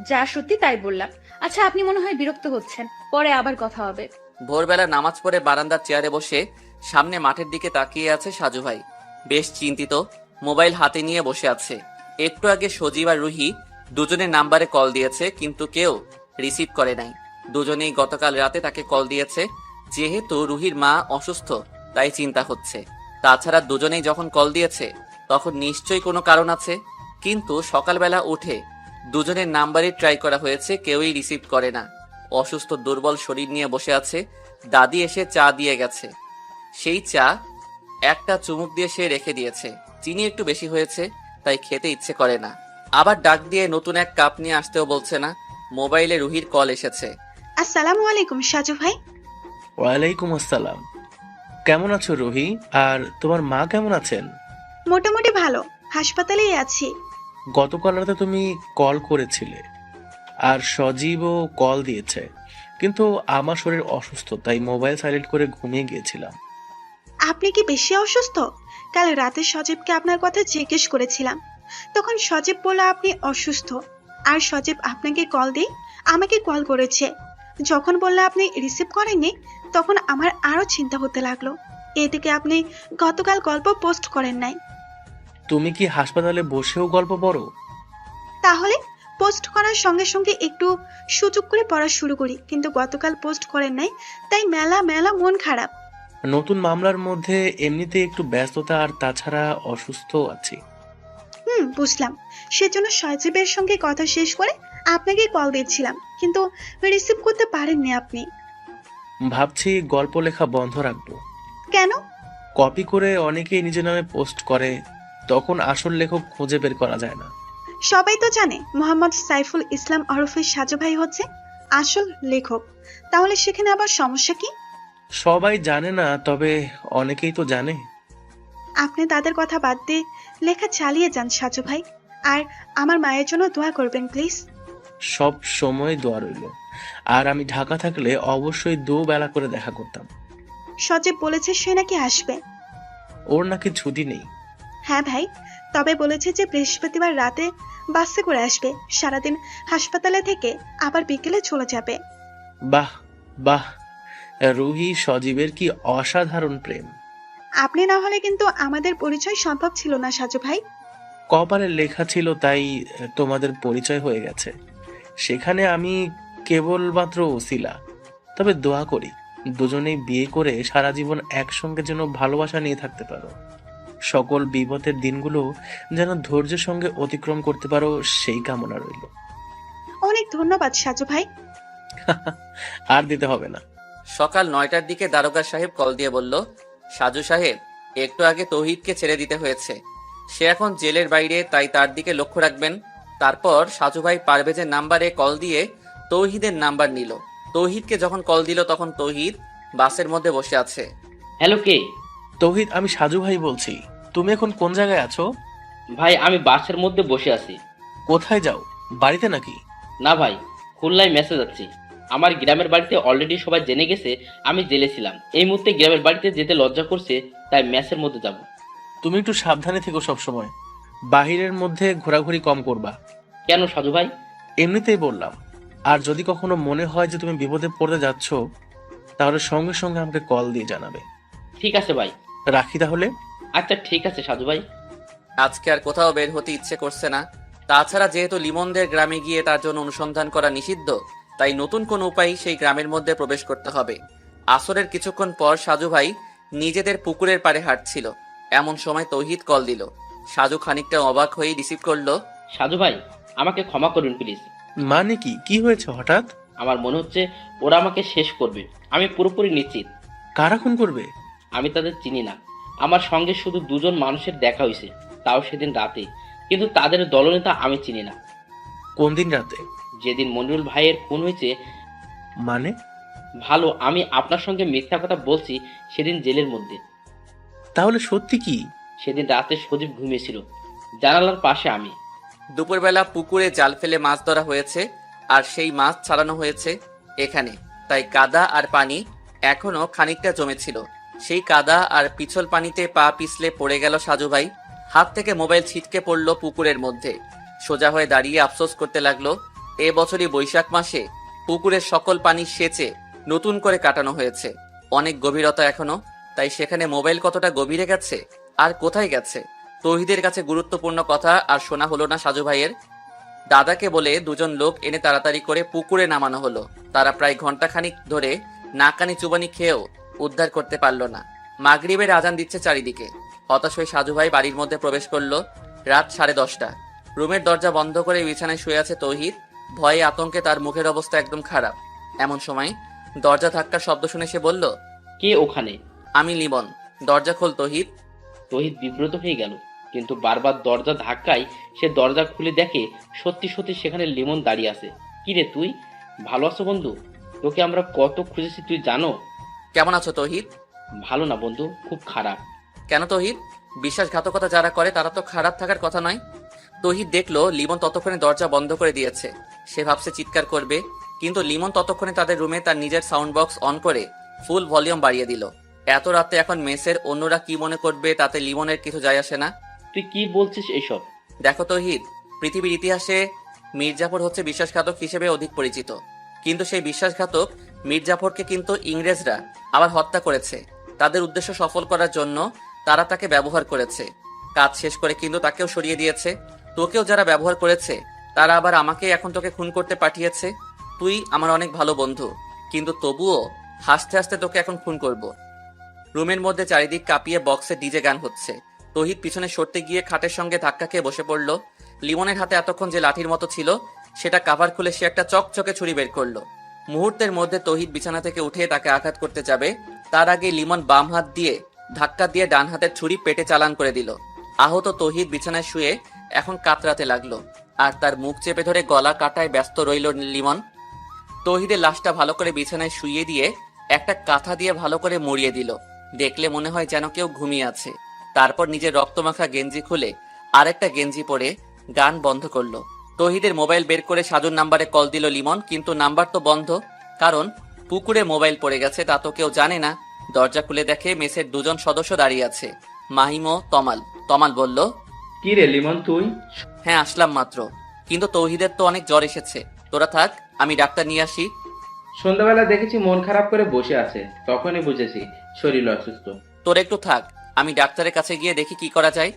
যা সত্যি তাই বললাম। আচ্ছা, আপনি মনে হয় বিরক্ত হচ্ছেন, পরে আবার কথা হবে। ভোরবেলা নামাজ পড়ে বারান্দার চেয়ারে বসে সামনে মাঠের দিকে তাকিয়ে আছে সাজু ভাই। বেশ চিন্তিত, মোবাইল হাতে নিয়ে বসে আছে। একটু আগে সজীব আর রুহি দুজনের নাম্বারে কল দিয়েছে, কিন্তু কেউ রিসিভ করে নাই। দুজনেই গতকাল রাতে তাকে কল দিয়েছে। যেহেতু রুহির মা অসুস্থ, তাই চিন্তা হচ্ছে। তাছাড়া দুজনেই যখন কল দিয়েছে তখন নিশ্চয়ই কোনো কারণ আছে। কিন্তু সকালবেলা উঠে দুজনের নাম্বারই ট্রাই করা হয়েছে, কেউই রিসিভ করে না। অসুস্থ দুর্বল শরীর নিয়ে বসে আছে। দাদি এসে চা দিয়ে গেছে, সেই চা একটা চুমুক দিয়ে সে রেখে দিয়েছে। চিনি একটু বেশি হয়েছে, তাই খেতে ইচ্ছে করে না। আবার ডাক দিয়ে নতুন এক কাপ নিয়ে আসতেও বলছে না। মোবাইলে রুহির কল এসেছে। আসসালামু আলাইকুম সাজু ভাই। ওয়ালাইকুম আসসালাম। কেমন আছো রুহি? আর তোমার মা কেমন আছেন? মোটামুটি ভালো, হাসপাতালেই আছি। গতকাল রাতে তুমি কল করেছিলে, আর সজীবও কল দিয়েছে, কিন্তু আমার শরীর অসুস্থ, তাই মোবাইল সাইলেন্ট করে ঘুমিয়ে গিয়েছিলাম। আপনি কি বেশি অসুস্থ? কাল রাতে সজীবকে আপনার কথা জিজ্ঞেস করেছিলাম, তখন সজীব বলল আপনি অসুস্থ। আর সজীব আপনাকে কল দিয়ে আমাকে কল করেছে। যখন বললে আপনি রিসিভ করেননি, তখন আমার আরো চিন্তা হতে লাগলো। এদিকে আপনি গতকাল গল্প পোস্ট করেন নাই। তুমি কি হাসপাতালে বসেও গল্প পড়ো? তাহলে পোস্ট করার সঙ্গে সঙ্গে একটু সুযোগ করে পড়া শুরু করি, কিন্তু গতকাল পোস্ট করেন নাই, তাই মেলা মেলা মন খারাপ। নতুন মামলার মধ্যে এমনিতে একটু ব্যস্ততা, আর তাছাড়া অসুস্থ আছি। বুঝলাম। সেজন্য সজীবের সঙ্গে কথা শেষ করে আপনাকে কল দিয়েছিলাম, কিন্তু রিসিভ করতে পারেননি আপনি। ভাবছি গল্প লেখা বন্ধ রাখবো। কেন? কপি করে অনেকেই নিজের নামে পোস্ট করে, তখন আসল লেখক খুঁজে বের করা যায় না। সবাই তো জানে মোহাম্মদ সাইফুল ইসলাম ওরফে সাজু ভাই হচ্ছে আসল লেখক, তাহলে সেখানে আবার সমস্যা কি? সবাই জানে না, তবে অনেকেই তো জানে। আপনি তাদের কথা বাদ দিয়ে লেখা চালিয়ে যান সাজু ভাই, আর আমার মায়ের জন্য দোয়া করবেন প্লিজ। সব সময় দোয়া রইল। আর আমি ঢাকা থাকলে অবশ্যই দুবেলা করে দেখা করতাম। সজীব বলেছে সে নাকি আসবে। ওর নাকি ছুটি নেই। হ্যাঁ ভাই, তবে বলেছে যে বৃহস্পতিবার রাতে বাসে করে আসবে, সারাদিন হাসপাতালে থেকে আবার বিকেলে চলে যাবে। বাহ বাহ, রুহি সজীবের কি অসাধারণ প্রেম। আপনি না হলে কিন্তু আমাদের পরিচয় সম্ভব ছিল না সাজু ভাই। কপালে লেখা ছিল, তাই তোমাদের পরিচয় হয়ে গেছে। সেখানে আমি কেবলমাত্র ওসিলা। তবে দোয়া করি দুজনেই বিয়ে করে সারা জীবন একসঙ্গে যেন ভালোবাসা নিয়ে থাকতে পারো। সকল বিপদের দিনগুলো যেন ধৈর্যের সঙ্গে অতিক্রম করতে পারো, সেই কামনা রইল। অনেক ধন্যবাদ সাজু ভাই। আর দিতে হবে না। সকাল 9টার দিকে দারোগা সাহেব কল দিয়ে বলল, সাজু সাহেব, একটু আগে তৌহিদকে ছেড়ে দিতে হয়েছে। সে এখন জেলের বাইরে, তাই তার দিকে লক্ষ্য রাখবেন। তারপর সাজু ভাই পারভেজের নাম্বারে কল দিয়ে তৌহিদের নাম্বার নিল। তৌহিদকে যখন কল দিল তখন তৌহিদ বাসের মধ্যে বসে আছে। হ্যালো, কে? তৌহিদ, আমি সাজু ভাই বলছি। তুমি এখন কোন জায়গায় আছো? ভাই, আমি বাসের মধ্যে বসে আছি। কোথায় যাও? বাড়িতে নাকি? না ভাই, খুলনায় মেসেজ যাচ্ছি। আমার গ্রামের বাড়িতে অলরেডি সবাই জেনে গেছে আমি জেলে ছিলাম। এই মুহূর্তে গ্রামের বাড়িতে যেতে লজ্জা করছে, তাই মেসের মধ্যে যাব। তুমি একটু সাবধানে থেকো, সবসময় বাহিরের মধ্যে ঘোরাঘুরি কম করবা। কেন সাজু ভাই? এমনিতেই বললাম। আর যদি কখনো মনে হয় যে তুমি বিপদে পড়তে যাচ্ছ, তাহলে সঙ্গে সঙ্গে আমাকে কল দিয়ে জানাবে। ঠিক আছে ভাই। রাখি তাহলে। আচ্ছা ঠিক আছে সাজু ভাই। আজকে আর কোথাও বের হতে ইচ্ছে করছে না। তাছাড়া যেহেতু লিমনদের গ্রামে গিয়ে তার জন্য অনুসন্ধান করা নিষিদ্ধ, তাই নতুন কোন উপায় সেই গ্রামের মধ্যে প্রবেশ করতে হবে। আসরের কিছুক্ষণ পর সাজু ভাই নিজেদের পুকুরের পাড়ে হাঁটছিল, এমন সময় তৌহিদ কল দিল। সাজু খানিকটা অবাক হয়ে রিসিভ করলো। সাজু ভাই, আমাকে ক্ষমা করুন প্লিজ। মানে কি? কি হয়েছে হঠাৎ? আমার মনে হচ্ছে ওরা আমাকে শেষ করবে। আমি পুরোপুরি নিশ্চিত। কারা খুন করবে? আমি তাদের চিনি না। আমার সঙ্গে শুধু দুজন মানুষের দেখা হয়েছে, তাও সেদিন রাতে। কিন্তু তাদের দলনেতা আমি চিনি না। কোন দিন রাতে? যেদিন মনিরুল ভাইয়ের খুন হয়েছে। মানে? ভালো, আমি আপনার সঙ্গে মিথ্যা কথা বলছি সেদিন জেলের মধ্যে। তাহলে সত্যি কি? সেদিন রাতে সজীব ঘুমিয়েছিল, জানালার পাশে আমি। দুপুরবেলা পুকুরে জাল ফেলে মাছ ধরা হয়েছে, আর সেই মাছ ছাড়ানো হয়েছে এখানে। তাই কাদা আর পানি এখনো খানিকটা জমেছিল। সেই কাদা আর পিছল পানিতে পা পিছলে পড়ে গেল সাজু ভাই। হাত থেকে মোবাইল ছিটকে পড়লো পুকুরের মধ্যে। সোজা হয়ে দাঁড়িয়ে আফসোস করতে লাগলো, এ বছরই বৈশাখ মাসে পুকুরের সকল পানি সেচে নতুন করে কাটানো হয়েছে। অনেক গভীরতা এখনো, তাই সেখানে মোবাইল কতটা গভীরে গেছে আর কোথায় গেছে। তৌহিদের কাছে গুরুত্বপূর্ণ কথা আর শোনা হলো না সাজু ভাইয়ের। দাদাকে বলে দুজন লোক এনে তাড়াতাড়ি করে পুকুরে নামানো হলো। তারা প্রায় ঘন্টাখানিক ধরে নাকানি চুবানি খেয়েও উদ্ধার করতে পারল না। মাগরিবের আজান দিচ্ছে চারিদিকে। হতাশ হয়ে সাজু ভাই বাড়ির মধ্যে প্রবেশ করলো। রাত 10:30। রুমের দরজা বন্ধ করে বিছানায় শুয়ে আছে তৌহিদ। ভয়ে আতঙ্কে তার মুখের অবস্থা একদম খারাপ। এমন সময় দরজা ধাক্কার শব্দ শুনে সে বলল, কে ওখানে? আমি লিমন। দরজা খোল তৌহিদ। তহিদ বিব্রত হয়ে গেল, কিন্তু বারবার দরজা ধাক্কায় সে দরজা খুলে দেখে সত্যি সত্যি সেখানে লিমন দাঁড়িয়ে আছে। কি রে তুই, ভালো আছো বন্ধু? তোকে আমরা কত খুঁজেছি তুই জানো? কেমন আছো তৌহিদ? ভালো না বন্ধু, খুব খারাপ। কেন তৌহিদ? বিশ্বাসঘাতকতা যারা করে তারা তো খারাপ থাকার কথা নয়। তৌহিদ দেখলো লিমন ততক্ষণে দরজা বন্ধ করে দিয়েছে। সে ভাবছে চিৎকার করবে, কিন্তু লিমন ততক্ষণে তাদের রুমে তার নিজের সাউন্ড বক্স অন করে ফুল ভলিউম বাড়িয়ে দিল। এত রাতে এখন মেসের অন্যরা কি মনে করবে তাতে লিমনের কিছু যায় আসে না। তুই কি বলছিস এইসব? দেখো তৌহিদ, পৃথিবীর ইতিহাসে মির্জাফর হচ্ছে বিশ্বাসঘাতক হিসেবে অধিক পরিচিত, কিন্তু সেই বিশ্বাসঘাতক মির্জাফরকে কিন্তু ইংরেজরা আবার হত্যা করেছে। তাদের উদ্দেশ্য সফল করার জন্য তারা তাকে ব্যবহার করেছে। কাজ শেষ করে কিন্তু তাকেও সরিয়ে দিয়েছে। তোকেও যারা ব্যবহার করেছে তারা আবার আমাকে এখন তোকে খুন করতে পাঠিয়েছে। তুই আমার অনেক ভালো বন্ধু, কিন্তু তবুও হাসতে হাসতে তোকে এখন খুন করব। রুমের মধ্যে চারিদিক কাঁপিয়ে বক্সে ডিজে গান হচ্ছে। তৌহিদ পিছনে সরতে গিয়ে খাটের সঙ্গে ধাক্কা খেয়ে বসে পড়ল। লিমনের হাতে এতক্ষণ যে লাঠির মতো ছিল সেটা কাভার খুলে সে একটা চকচকে ছুরি বের করলো। মুহূর্তের মধ্যে তৌহিদ বিছানা থেকে উঠে তাকে আঘাত করতে যাবে, তার আগে লিমন বাম হাত দিয়ে ধাক্কা দিয়ে ডান হাতের ছুরি পেটে চালান করে দিল। আহত তৌহিদ বিছানায় শুয়ে এখন কাতরাতে লাগলো, আর তার মুখ চেপে ধরে গলা কাটায় ব্যস্ত রইল লিমন। তৌহিদের লাশটা ভালো করে বিছানায় শুইয়ে দিয়ে একটা কাঁথা দিয়ে ভালো করে মুড়িয়ে দিল। দেখলে মনে হয় যেন কেউ ঘুমিয়ে আছে। তারপর নিজের রক্তমাখা গেঞ্জি খুলে আরেকটা গেঞ্জি পরে গান বন্ধ করলো। তৌহিদের মোবাইল বের করে সাজুর নাম্বারে কল দিল লিমন, কিন্তু নাম্বার তো বন্ধ, কারণ পুকুরে মোবাইল পড়ে গেছে তা তো কেউ জানে না। দরজা খুলে দেখে মেসের দুজন সদস্য দাঁড়িয়ে আছে, মাহিম ও তমাল। তমাল বলল, কি রে লিমন তুই? হ্যাঁ আসলাম মাত্র, কিন্তু তৌহিদের তো অনেক জ্বর এসেছে। তোরা থাক, আমি ডাক্তার নিয়ে আসি। সন্ধ্যাবেলা দেখেছি মন খারাপ করে বসে আছে, তখনই বুঝেছি শরীর অসুস্থ। তোরা একটু থাক, আমি ডাক্তারের কাছে গিয়ে দেখি কি করা যায়।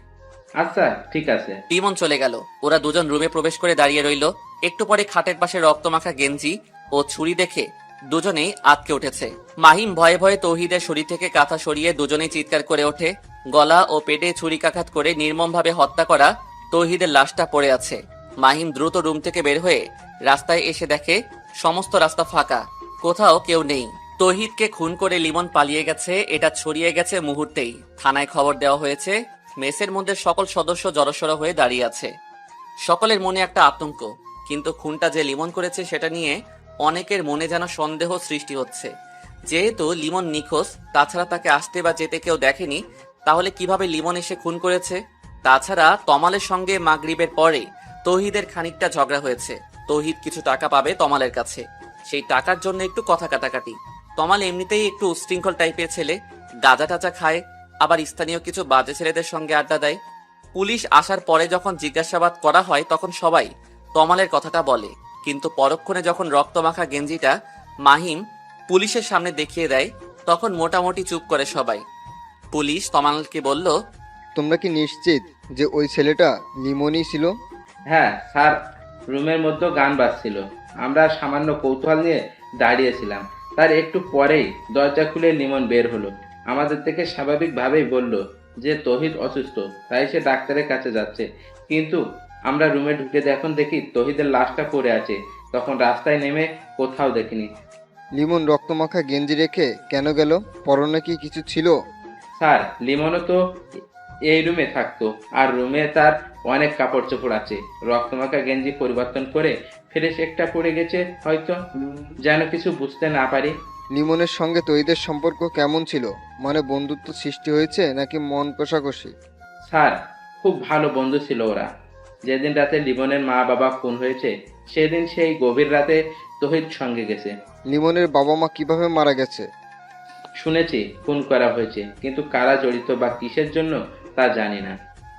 আচ্ছা ঠিক আছে। লিমন চলে গেল। ওরা দুজন রুমে প্রবেশ করে দাঁড়িয়ে রইল। একটু পরে খাটের পাশে রক্তমাখা গেঞ্জি ও ছুরি দেখে দুজনেই আটকে উঠেছে। মাহিম ভয়ে ভয়ে তৌহিদের শরীর থেকে কাঁথা সরিয়ে দুজনেই চিৎকার করে ওঠে। গলা ও পেটে ছুরিকাঘাত করে নির্মমভাবে হত্যা করা তৌহিদের লাশটা পড়ে আছে। মাহিম দ্রুত রুম থেকে বের হয়ে রাস্তায় এসে দেখে সমস্ত রাস্তা ফাঁকা, কোথাও কেউ নেই। তৌহিদকে খুন করে লিমন পালিয়ে গেছে এটা ছড়িয়ে গেছে মুহূর্তেই। থানায় খবর দেওয়া হয়েছে। মেসের মধ্যে সকল সদস্য জড়সড় হয়ে দাঁড়িয়ে আছে। সকলের মনে একটা আতঙ্ক, কিন্তু খুনটা যে লিমন করেছে সেটা নিয়ে অনেকের মনে যেন সন্দেহ সৃষ্টি হচ্ছে। যেহেতু লিমন নিখোঁজ, তাছাড়া তাকে আসতে বা যেতে কেউ দেখেনি, তাহলে কিভাবে লিমন এসে খুন করেছে? তাছাড়া তমালের সঙ্গে মাগরিবের পরে তৌহিদের খানিকটা ঝগড়া হয়েছে। তৌহিদ কিছু টাকা পাবে তমালের কাছে, সেই টাকার জন্য একটু কথা কাটাকাটি। তমাল এমনিতেই একটু উশৃঙ্খল টাইপের ছেলে, গাঁজা টাজা খায়, আবার স্থানীয় কিছু বাজে ছেলেদের সঙ্গে আড্ডা দেয়। পুলিশ আসার পরে যখন জিজ্ঞাসাবাদ করা হয় তখন সবাই তমালের কথাটা বলে, কিন্তু পরক্ষণে যখন রক্তমাখা গেঞ্জিটা মাহিম পুলিশের সামনে দেখিয়ে দেয় তখন মোটামুটি চুপ করে সবাই। পুলিশ তমালকে বলল, তোমরা কি নিশ্চিত যে ওই ছেলেটা লিমনই ছিল? হ্যাঁ স্যার, রুমের মধ্যে গান বাজছিল, আমরা সামান্য কৌতূহল নিয়ে দাঁড়িয়েছিলাম। তার একটু পরেই দরজা খুলে লিমন বের হলো। আমাদের থেকে স্বাভাবিকভাবেই বলল যে তহিদ অসুস্থ, তাই সে ডাক্তারের কাছে যাচ্ছে। কিন্তু আমরা রুমে ঢুকে যখন দেখি তহিদের লাশটা পড়ে আছে, তখন রাস্তায় নেমে কোথাও দেখিনি। লিমন রক্তমাখা গেঞ্জি রেখে কেন গেল? পরনে কি কিছু ছিল? স্যার, লিমনও তো এই রুমে থাকতো, আর রুমে তার অনেক কাপড় চোপড় আছে। রক্তমাখা গেঞ্জি পরিবর্তন করে ফ্রেশ একটা পড়ে গেছে হয়তো, যেন কিছু বুঝতে না পারি। লিমনের সঙ্গে তহিদের সম্পর্ক কেমন ছিল? মানে বন্ধুত্ব সৃষ্টি হয়েছে নাকি মন কষাকষি? স্যার, খুব ভালো বন্ধু ছিল ওরা। যেদিন রাতে লিমনের মা বাবা খুন হয়েছে সেদিন সেই গভীর রাতে তহিদ সঙ্গে গেছে। লিমনের বাবা মা কিভাবে মারা গেছে? শুনেছি খুন করা হয়েছে, কিন্তু কারা জড়িত বা কিসের জন্য তা জানি না।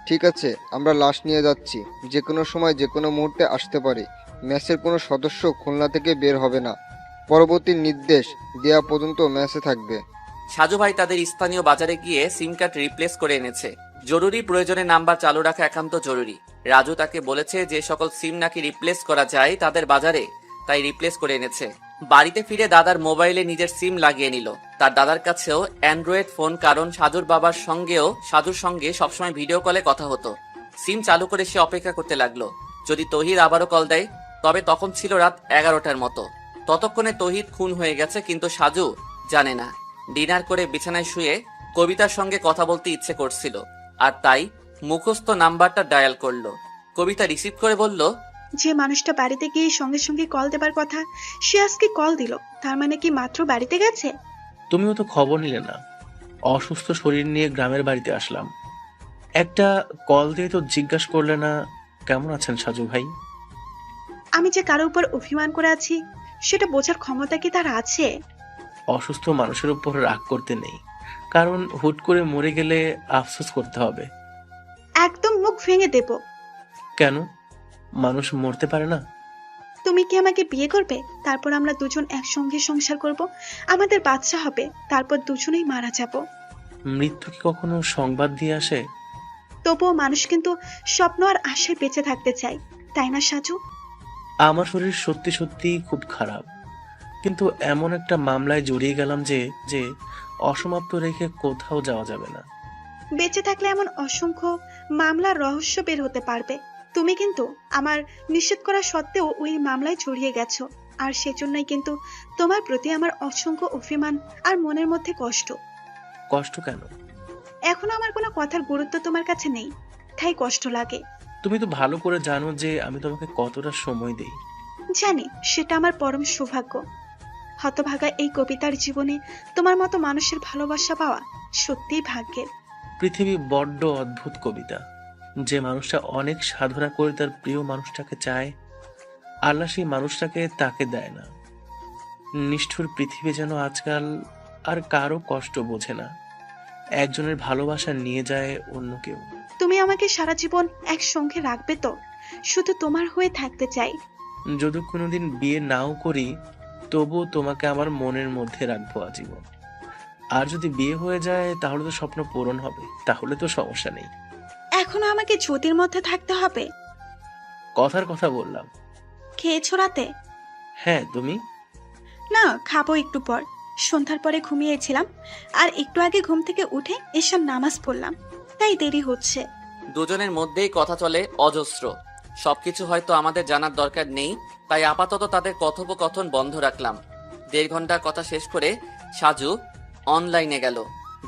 ঠিক আছে, আমরা লাশ নিয়ে যাচ্ছি। যে কোনো সময় যে কোনো মুহূর্তে আসতে পারে। ম্যাচের কোনো সদস্য খুলনা থেকে বের হবে না। পরবর্তী নির্দেশ দেওয়া পর্যন্ত ম্যাচে থাকবে। সাজু ভাই তাদের স্থানীয় বাজারে গিয়ে সিম কার্ড রিপ্লেস করে এনেছে। জরুরি প্রয়োজনে নাম্বার চালু রাখা একান্ত জরুরি। রাজু তাকে বলেছে যে সকল সিম নাকি রিপ্লেস করা যায় তাদের বাজারে, তাই রিপ্লেস করে এনেছে। বাড়িতে ফিরে দাদার মোবাইলে নিজের সিম লাগিয়ে নিল। তার দাদার কাছেও অ্যান্ড্রয়েড ফোন, কারণ সাজুর সঙ্গে সবসময় ভিডিও কলে কথা হতো। সিম চালু করে সে অপেক্ষা করতে লাগলো যদি তহিদ আবারও কল দেয়। তবে তখন ছিল রাত 11টার মতো। ততক্ষণে তহিদ খুন হয়ে গেছে, কিন্তু সাজু জানে না। ডিনার করে বিছানায় শুয়ে কবিতার সঙ্গে কথা বলতে ইচ্ছে করছিল, আর তাই মুখস্থ নাম্বারটা ডায়াল করলো। কবিতা রিসিভ করে বলল, যে মানুষটা বাড়িতে গিয়ে সঙ্গে সঙ্গে কল দেবার কথা সে আজকে কল দিল, তার মানে কি মাত্র বাড়িতে গেছে? তুমিও তো খবর নিলে না। অসুস্থ শরীর নিয়ে গ্রামের বাড়িতে আসলাম, একটা কল দিয়ে তো জিজ্ঞাসা করলে না কেমন আছেন সাজু ভাই। আমি যে কারো উপর অভিমান করে আছি সেটা বোঝার ক্ষমতা কি তার আছে? অসুস্থ মানুষের উপর রাগ করতে নেই, কারণ হুট করে মরে গেলে আফসোস করতে হবে। একদম মুখ ভেঙে দেব। কেন? মানুষ মরতে পারে না? তুমি কি আমাকে বিয়ে করবে? তারপর আমরা দুজন একসঙ্গে সংসার করব, আমাদের বাচ্চা হবে, তারপর দুজনেই মারা যাব। মৃত্যু কি কখনো সংবাদ দিয়ে আসে? তবুও মানুষ কিন্তু স্বপ্ন আর আশায় বেঁচে থাকতে চায়, তাই না সাজু? আমার শরীর সত্যি সত্যি খুব খারাপ, কিন্তু এমন একটা মামলায় জড়িয়ে গেলাম যে অসমাপ্ত রেখে কোথাও যাওয়া যাবে না। বেঁচে থাকলে এমন অসংখ্য মামলার রহস্য বের হতে পারবে। তুমি কিন্তু আমার নিষেধ করা সত্ত্বেও ওই মামলায় জড়িয়ে গেছো, আর সেজন্যই কিন্তু তোমার প্রতি আমার অসংখ্য অভিমান আর মনের মধ্যে কষ্ট। কষ্ট কেন? এখনো আমার কোনো কথার গুরুত্ব তোমার কাছে নেই, তাই কষ্ট লাগে। তুমি তো ভালো করে জানো যে আমি তোমাকে কতটা সময় দেই। জানি, সেটা আমার পরম সৌভাগ্য। হতভাগা এই কবিতার জীবনে তোমার মতো মানুষের ভালোবাসা পাওয়া সত্যিই ভাগ্যের। পৃথিবী বড্ড অদ্ভুত কবিতা। যে মানুষটা অনেক সাধনা করে তার প্রিয় মানুষটাকে চায়, আল্লাহ সেই মানুষটাকে তাকে দেয় না। নিষ্ঠুর পৃথিবী যেন আজকাল আর কারো কষ্ট বোঝে না। একজনের ভালোবাসা নিয়ে যায় অন্য কেউ। তুমি আমাকে সারা জীবন একসঙ্গে রাখবে তো? শুধু তোমার হয়ে থাকতে চাই। যদি কোনোদিন বিয়ে নাও করি তবুও তোমাকে আমার মনের মধ্যে রাখবো আজীবন। আর যদি বিয়ে হয়ে যায় তাহলে তো স্বপ্ন পূরণ হবে, তাহলে তো সমস্যা নেই। এখনো আমাকে জ্যোতির মধ্যে থাকতে হবে? কথার কথা বললাম। খেয়েছো রাতে? হ্যাঁ, তুমি? না, খাবো একটু পর। সন্ধ্যার পরে ঘুমিয়েছিলাম, আর একটু আগে ঘুম থেকে উঠে এসব নামাজ পড়লাম, তাই দেরি হচ্ছে। দুজনের মধ্যেই কথা চলে অজস্র। সবকিছু হয়তো আমাদের জানার দরকার নেই, তাই আপাতত তাদের কথোপকথন বন্ধ রাখলাম। 1.5 ঘন্টা কথা শেষ করে সাজু অনলাইনে গেল।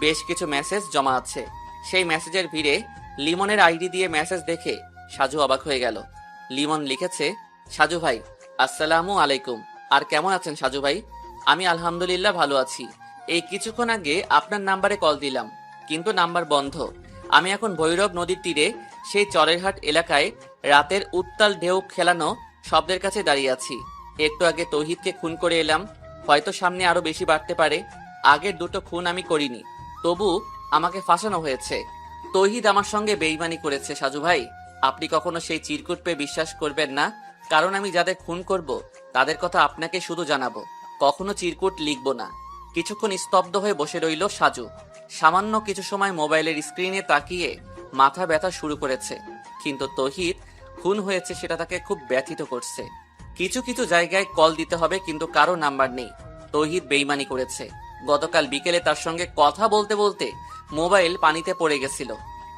বেশ কিছু মেসেজ জমা আছে। সেই মেসেজের ভিড়ে লিমনের আইডি দিয়ে মেসেজ দেখে সাজু অবাক হয়ে গেল। লিমন লিখেছে, সাজু ভাই আসসালামু আলাইকুম। আর কেমন আছেন সাজু ভাই? আমি আলহামদুলিল্লাহ ভালো আছি। এই কিছুক্ষণ আগে আপনার নাম্বারে কল দিলাম, কিন্তু নাম্বার বন্ধ। আমি এখন ভৈরব নদীর তীরে সেই চরেরহাট এলাকায় রাতের উত্তাল ঢেউ খেলানো শব্দের কাছে দাঁড়িয়ে আছি। একটু আগে তৌহিদকে খুন করে এলাম, হয়তো সামনে আরো বেশি বাড়তে পারে। আগের দুটো খুন আমি করিনি, তবু আমাকে ফাঁসানো হয়েছে। তৌহিদ আমার সঙ্গে বেইমানি করেছে সাজু ভাই। আপনি কখনো সেই চিরকুট পেয়ে বিশ্বাস করবেন না। কারণ আমি যাদের খুন করব তাদের কথা আপনাকে শুধু জানাবো, কখনো চিরকুট লিখবো না। কিছুক্ষণ স্তব্ধ হয়ে বসে রইল সাজু। সামান্য কিছু সময় মোবাইলের স্ক্রিনে তাকিয়ে মাথা ব্যথা শুরু করেছে, কিন্তু তৌহিদ খুন হয়েছে সেটা তাকে খুব ব্যথিত করছে। কিছু কিছু জায়গায় কল দিতে হবে, কিন্তু কারো নাম্বার নেই। তৌহিদ বেইমানি করেছে। গতকাল বিকেলে তার সঙ্গে কথা বলতে বলতে মোবাইল পানিতে পড়ে গেছিল।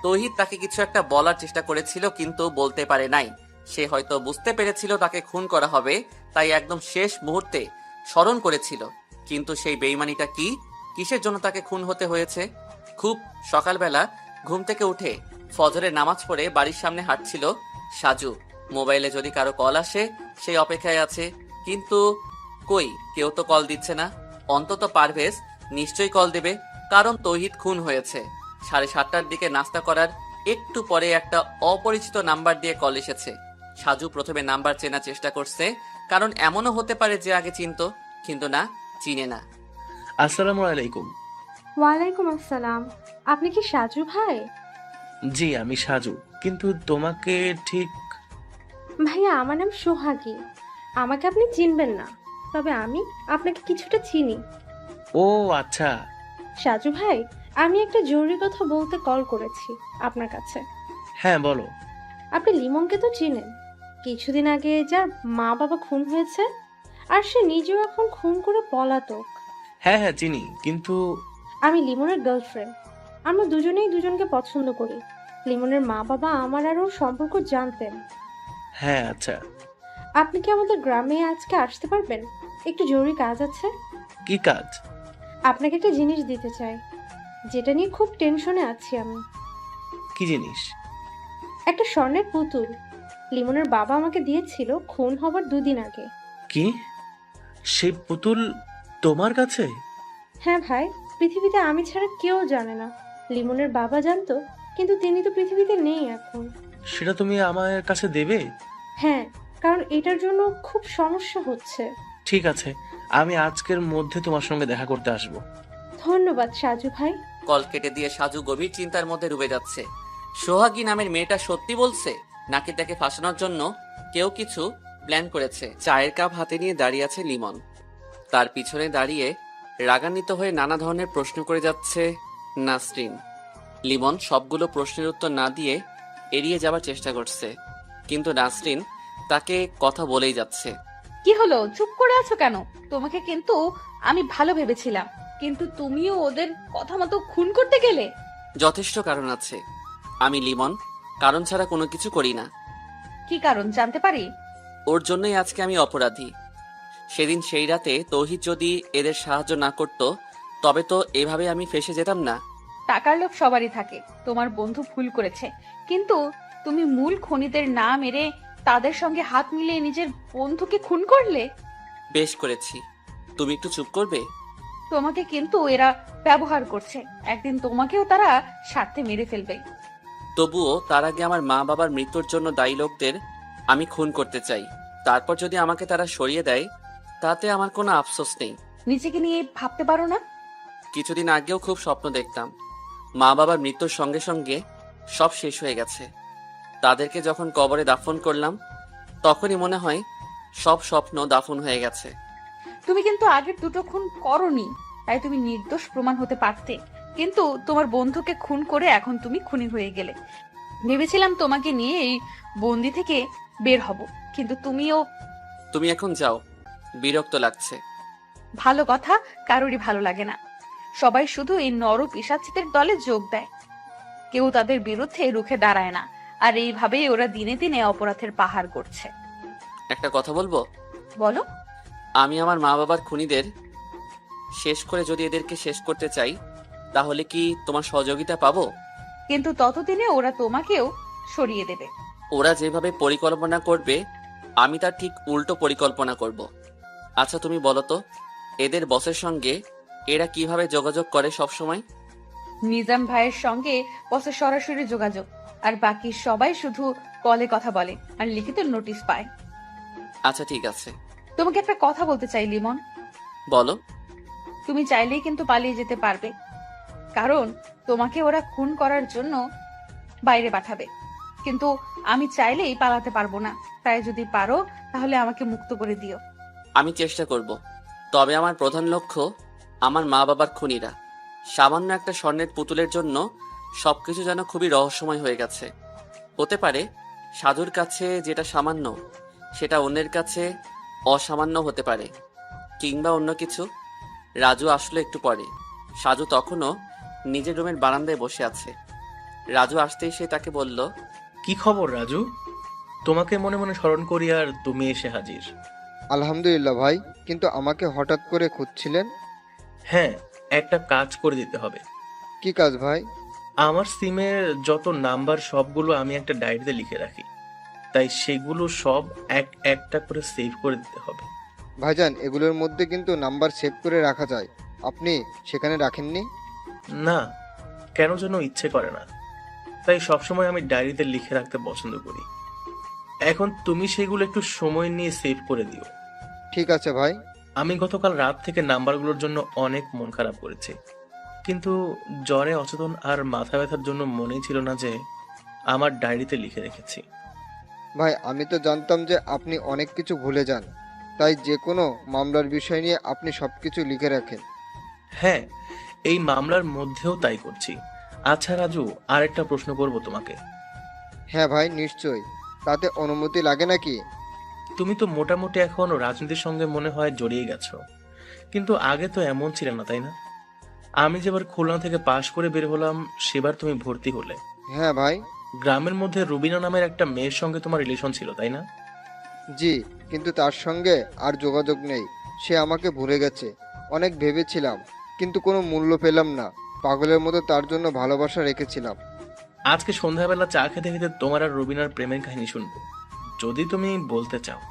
তৌহিদ তাকে কিছু একটা বলার চেষ্টা করেছিল, কিন্তু বলতে পারে নাই। সে হয়তো বুঝতে পেরেছিল তাকে খুন করা হবে, তাই একদম শেষ মুহূর্তে স্মরণ করেছিল। কিন্তু সেই বেইমানিটা কি, কিসের জন্য তাকে খুন হতে হয়েছে? খুব সকালবেলা ঘুম থেকে উঠে ফজরের নামাজ পড়ে বাড়ির সামনে হাঁটছিল সাজু। মোবাইলে যদি কারো কল আসে সেই অপেক্ষায় আছে, কিন্তু কই, কেউ তো কল দিচ্ছে না। অন্তত পারভেজ নিশ্চয়ই কল দেবে, কারণ তৌহিদ খুন হয়েছে। 7:30টার দিকে নাস্তা করার একটু পরে একটা অপরিচিত নাম্বার দিয়ে কল এসেছে। সাজু প্রথমে নাম্বার চেনার চেষ্টা করছে, কারণ এমনও হতে পারে যে আগে চিনতো, কিন্তু না, চিনে না। আসসালামু আলাইকুম। ওয়ালাইকুম আসসালাম। আপনি কি সাজু ভাই? জি, আমি সাজু, কিন্তু তোমাকে ঠিক। ভাইয়া, আমার নাম সোহাগী। আমাকে আপনি চিনবেন না, তবে আমি আপনাকে কিছুটা চিনি। ও আচ্ছা। সাজু ভাই, আমি একটা জরুরি কথা বলতে কল করেছি আপনার কাছে। হ্যাঁ বলো। আপনি লিমনকে তো চিনেন, কিছুদিন আগে যার মা বাবা খুন হয়েছে, আর সে নিজেও এখন খুন করে পলাতক। হ্যাঁ হ্যাঁ চিনি, কিন্তু আমি লিমনের গার্লফ্রেন্ড। আমরা দুজনেই দুজনকে পছন্দ করি। লিমনের মা বাবা আমার আর ওর সম্পর্ক জানতেন। হ্যাঁ আচ্ছা। আপনি কি আমাদের গ্রামে আজকে আসতে পারবেন? একটু জরুরি কাজ আছে। কি কাজ? আপনাকে একটা জিনিস দিতে চাই, যেটা নিয়ে খুব টেনশনে আছি আমি। কি জিনিস? একটা স্বর্ণের পুতুল। লিমনের বাবা আমাকে দিয়েছিল খুন হবার 2 দিন আগে। কি? সেই পুতুল তোমার কাছে? হ্যাঁ ভাই, পৃথিবীতে আমি ছাড়া কেউ জানে না। লিমনের বাবা জানতো, কিন্তু তিনি তো পৃথিবীতে নেই এখন। সেটা তুমি আমার কাছে দেবে? হ্যাঁ, কারণ এটার জন্য খুব সমস্যা হচ্ছে। ঠিক আছে, আমি আজকের মধ্যে তোমার সঙ্গে দেখা করতে আসবো। ধন্যবাদ সাজু ভাই। কল কেটে দিয়ে সাজু গভীর চিন্তার মধ্যে ডুবে যাচ্ছে। সোহাগী নামের মেয়েটা সত্যি বলছে, নাকি তাকে ফাঁসানোর জন্য কেউ কিছু প্ল্যান করেছে? চায়ের কাপ হাতে নিয়ে দাঁড়িয়ে আছে লিমন। তার পিছনে দাঁড়িয়ে রাগান্বিত হয়ে নানা ধরনের প্রশ্ন করে যাচ্ছে নাসরিন। লিমন সবগুলো প্রশ্নের উত্তর না দিয়ে এড়িয়ে যাবার চেষ্টা করছে, কিন্তু নাসরিন তাকে কথা বলেই যাচ্ছে। কি হলো, চুপ করে আছো কেন? তোমাকে কিন্তু আমি ভালো ভেবেছিলাম, কিন্তু তুমিও ওদের কথা মতো খুন করতে গেলে। যথেষ্ট কারণ আছে। আমি লিমন কারণ ছাড়া কোনো কিছু করি না। কি কারণ জানতে পারি? ওর জন্যই আজকে আমি অপরাধী। সেদিন সেই রাতে তৌহিদ যদি এদের সাহায্য না করত, তবে তো এভাবে আমি ফেঁসে যেতাম না। টাকার লোভ সবারই থাকে। তোমার বন্ধু ভুল করেছে, কিন্তু তুমি মূল খুনিদের না মেরে তাদের সঙ্গে হাত মিলিয়ে নিজের বন্ধুকে খুন করলে। বেশ করেছি। তুমি একটু চুপ করবে? তোমাকে কিন্তু এরা ব্যবহার করছে, একদিন তোমাকেও তারা স্বার্থে মেরে ফেলবে। তবুও তার আগে আমার মা বাবার মৃত্যুর জন্য দায়ী লোকদের আমি খুন করতে চাই। তারপর যদি আমাকে তারা সরিয়ে দেয়, তাতে আমার কোনো আফসোস নেই। নিজেকে নিয়ে ভাবতে পারো না? কিছুদিন আগেও খুব স্বপ্ন দেখতাম। মা বাবার মৃত্যুর সঙ্গে সঙ্গে সব শেষ হয়ে গেছে। তাদেরকে যখন কবরে দাফন করলাম, তখনই মনে হয় সব স্বপ্ন দাফন হয়ে গেছে। তুমি কিন্তু আগের দুটো খুন করোনি, তাই তুমি নির্দোষ প্রমাণ হতে পারতে, কিন্তু তোমার বন্ধুকে খুন করে এখন তুমি খুনি হয়ে গেলে। ভেবেছিলাম তোমাকে নিয়ে এই বন্দি থেকে বের হব, কিন্তু তুমি এখন যাও, বিরক্ত লাগছে। ভালো কথা কারোরই ভালো লাগে না। সবাই শুধু এই নর পিশাচিদের দলে যোগ দেয়, কেউ তাদের বিরুদ্ধে রুখে দাঁড়ায় না, আর এইভাবেই ওরা দিনে দিনে অপরাধের পাহাড় করছে। একটা কথা বলবো? বলো। আমি আমার মা বাবার খুনিদের শেষ করে যদি এদেরকে শেষ করতে চাই, তাহলে কি তোমার সহযোগিতা পাবো? কিন্তু ততদিনে ওরা তোমাকেও সরিয়ে দেবে। ওরা যেভাবে পরিকল্পনা করবে, আমি তার ঠিক উল্টো পরিকল্পনা করব। আচ্ছা তুমি বলো তো, এদের বসের সঙ্গে এরা কিভাবে যোগাযোগ করে সব সময়? নিজাম ভাইয়ের সঙ্গে বসের সরাসরি যোগাযোগ, আর বাকি সবাই শুধু কলে কথা বলে আর লিখিত নোটিশ পায়। আচ্ছা ঠিক আছে। তোমাকে একটা কথা বলতে চাই লিমন। বলো। তুমি চাইলেই কিন্তু পালিয়ে যেতে পারবে, কারণ তোমাকে ওরা খুন করার জন্য বাইরে পাঠাবে, কিন্তু আমি চাইলেই পালাতে পারবো না। তাই যদি পারো তাহলে আমাকে মুক্ত করে দিও। আমি চেষ্টা করব, তবে আমার প্রধান লক্ষ্য আমার মা বাবার খুনিরা। সামান্য একটা স্বর্ণের পুতুলের জন্য সবকিছু যেন খুবই রহস্যময় হয়ে গেছে। হতে পারে সাধুর কাছে যেটা সামান্য সেটা অন্যের কাছে অসামান্য হতে পারে, কিংবা অন্য কিছু। রাজু আসলো একটু পরে। সাজু তখনও নিজের রুমের বারান্দায় বসে আছে। রাজু আসতেই সে তাকে বলল, কি খবর রাজু? তোমাকে মনে মনে স্মরণ করি আর তুমি এসে হাজির। আলহামদুলিল্লাহ ভাই, কিন্তু আমাকে হঠাৎ করে খুঁজছিলেন? হ্যাঁ, একটা কাজ করে দিতে হবে। কি কাজ ভাই? আমার সিমের যত নাম্বার সবগুলো আমি একটা ডায়েরিতে লিখে রাখি, তাই সেগুলো সব একটা করে সেভ করে দিতে হবে। ভাইজান, এগুলোর মধ্যে কিন্তু নাম্বার সেভ করে রাখা যায়, আপনি সেখানে রাখেননি? না, কেন যেন ইচ্ছে করে না, তাই সবসময় আমি ডায়েরিতে লিখে রাখতে পছন্দ করি। এখন তুমি সেগুলো একটু সময় নিয়ে সেভ করে দিও। ঠিক আছে ভাই। আমি গতকাল রাত থেকে নাম্বারগুলোর জন্য অনেক মন খারাপ করেছি, কিন্তু জ্বরে অচেতন আর মাথা ব্যথার জন্য মনেই ছিল না যে আমার ডায়েরিতে লিখে রেখেছি। ভাই, আমি তো জানতাম যে আপনি অনেক কিছু ভুলে যান, তাই যে কোনো মামলার বিষয় নিয়ে আপনি সব কিছু লিখে রাখেন। হ্যাঁ, এই মামলার মধ্যেও তাই করছি। আচ্ছা রাজু, আর একটা প্রশ্ন করব তোমাকে। হ্যাঁ ভাই, নিশ্চয়ই। তাতে অনুমতি লাগে নাকি? তুমি তো মোটামুটি এখন রাজনীতির সঙ্গে মনে হয় জড়িয়ে গেছো, কিন্তু আগে তো এমন ছিল না, তাই না? আমি যেবার খুলনা থেকে পাশ করে বের হলাম সেবার তুমি ভর্তি হলে। হ্যাঁ ভাই। গ্রামের মধ্যে রুবিনা নামের একটা মেয়ের সঙ্গে তোমার রিলেশন ছিল, তাই না? জি, কিন্তু তার সঙ্গে আর যোগাযোগ নেই। সে আমাকে ভুলে গেছে। অনেক ভেবেছিলাম, কিন্তু কোনো মূল্য পেলাম না। পাগলের মতো তার জন্য ভালোবাসা রেখেছিলাম। আজকে সন্ধ্যাবেলা চা খেতে খেতে তোমার আর রুবিনার প্রেমের কাহিনী শুনবো, যদি তুমি বলতে চাও।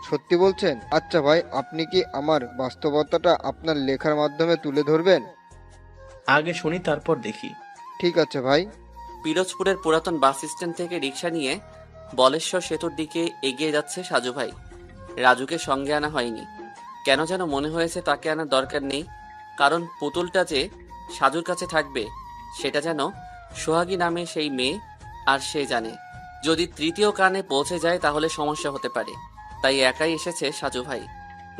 সত্যি বলছেন? আচ্ছা ভাই, আপনি কি আমার বাস্তবতাটা আপনার লেখার মাধ্যমে তুলে ধরবেন? আগে শুনি, তারপর দেখি। ঠিক আছে ভাই। পিরোজপুরের পুরাতন বাস স্ট্যান্ড থেকে রিক্সা নিয়ে বলেশ্বর সেতুর দিকে এগিয়ে যাচ্ছে সাজু ভাই। রাজুকে সঙ্গে আনা হয়নি, কেন যেন মনে হয়েছে তাকে আনার দরকার নেই, কারণ পুতুলটা যে সাজুর কাছে থাকবে সেটা যেন সোহাগী নামে সেই মেয়ে, আর সে জানে যদি তৃতীয় কানে পৌঁছে যায় তাহলে সমস্যা হতে পারে। তাই একাই এসেছে সাজু ভাই।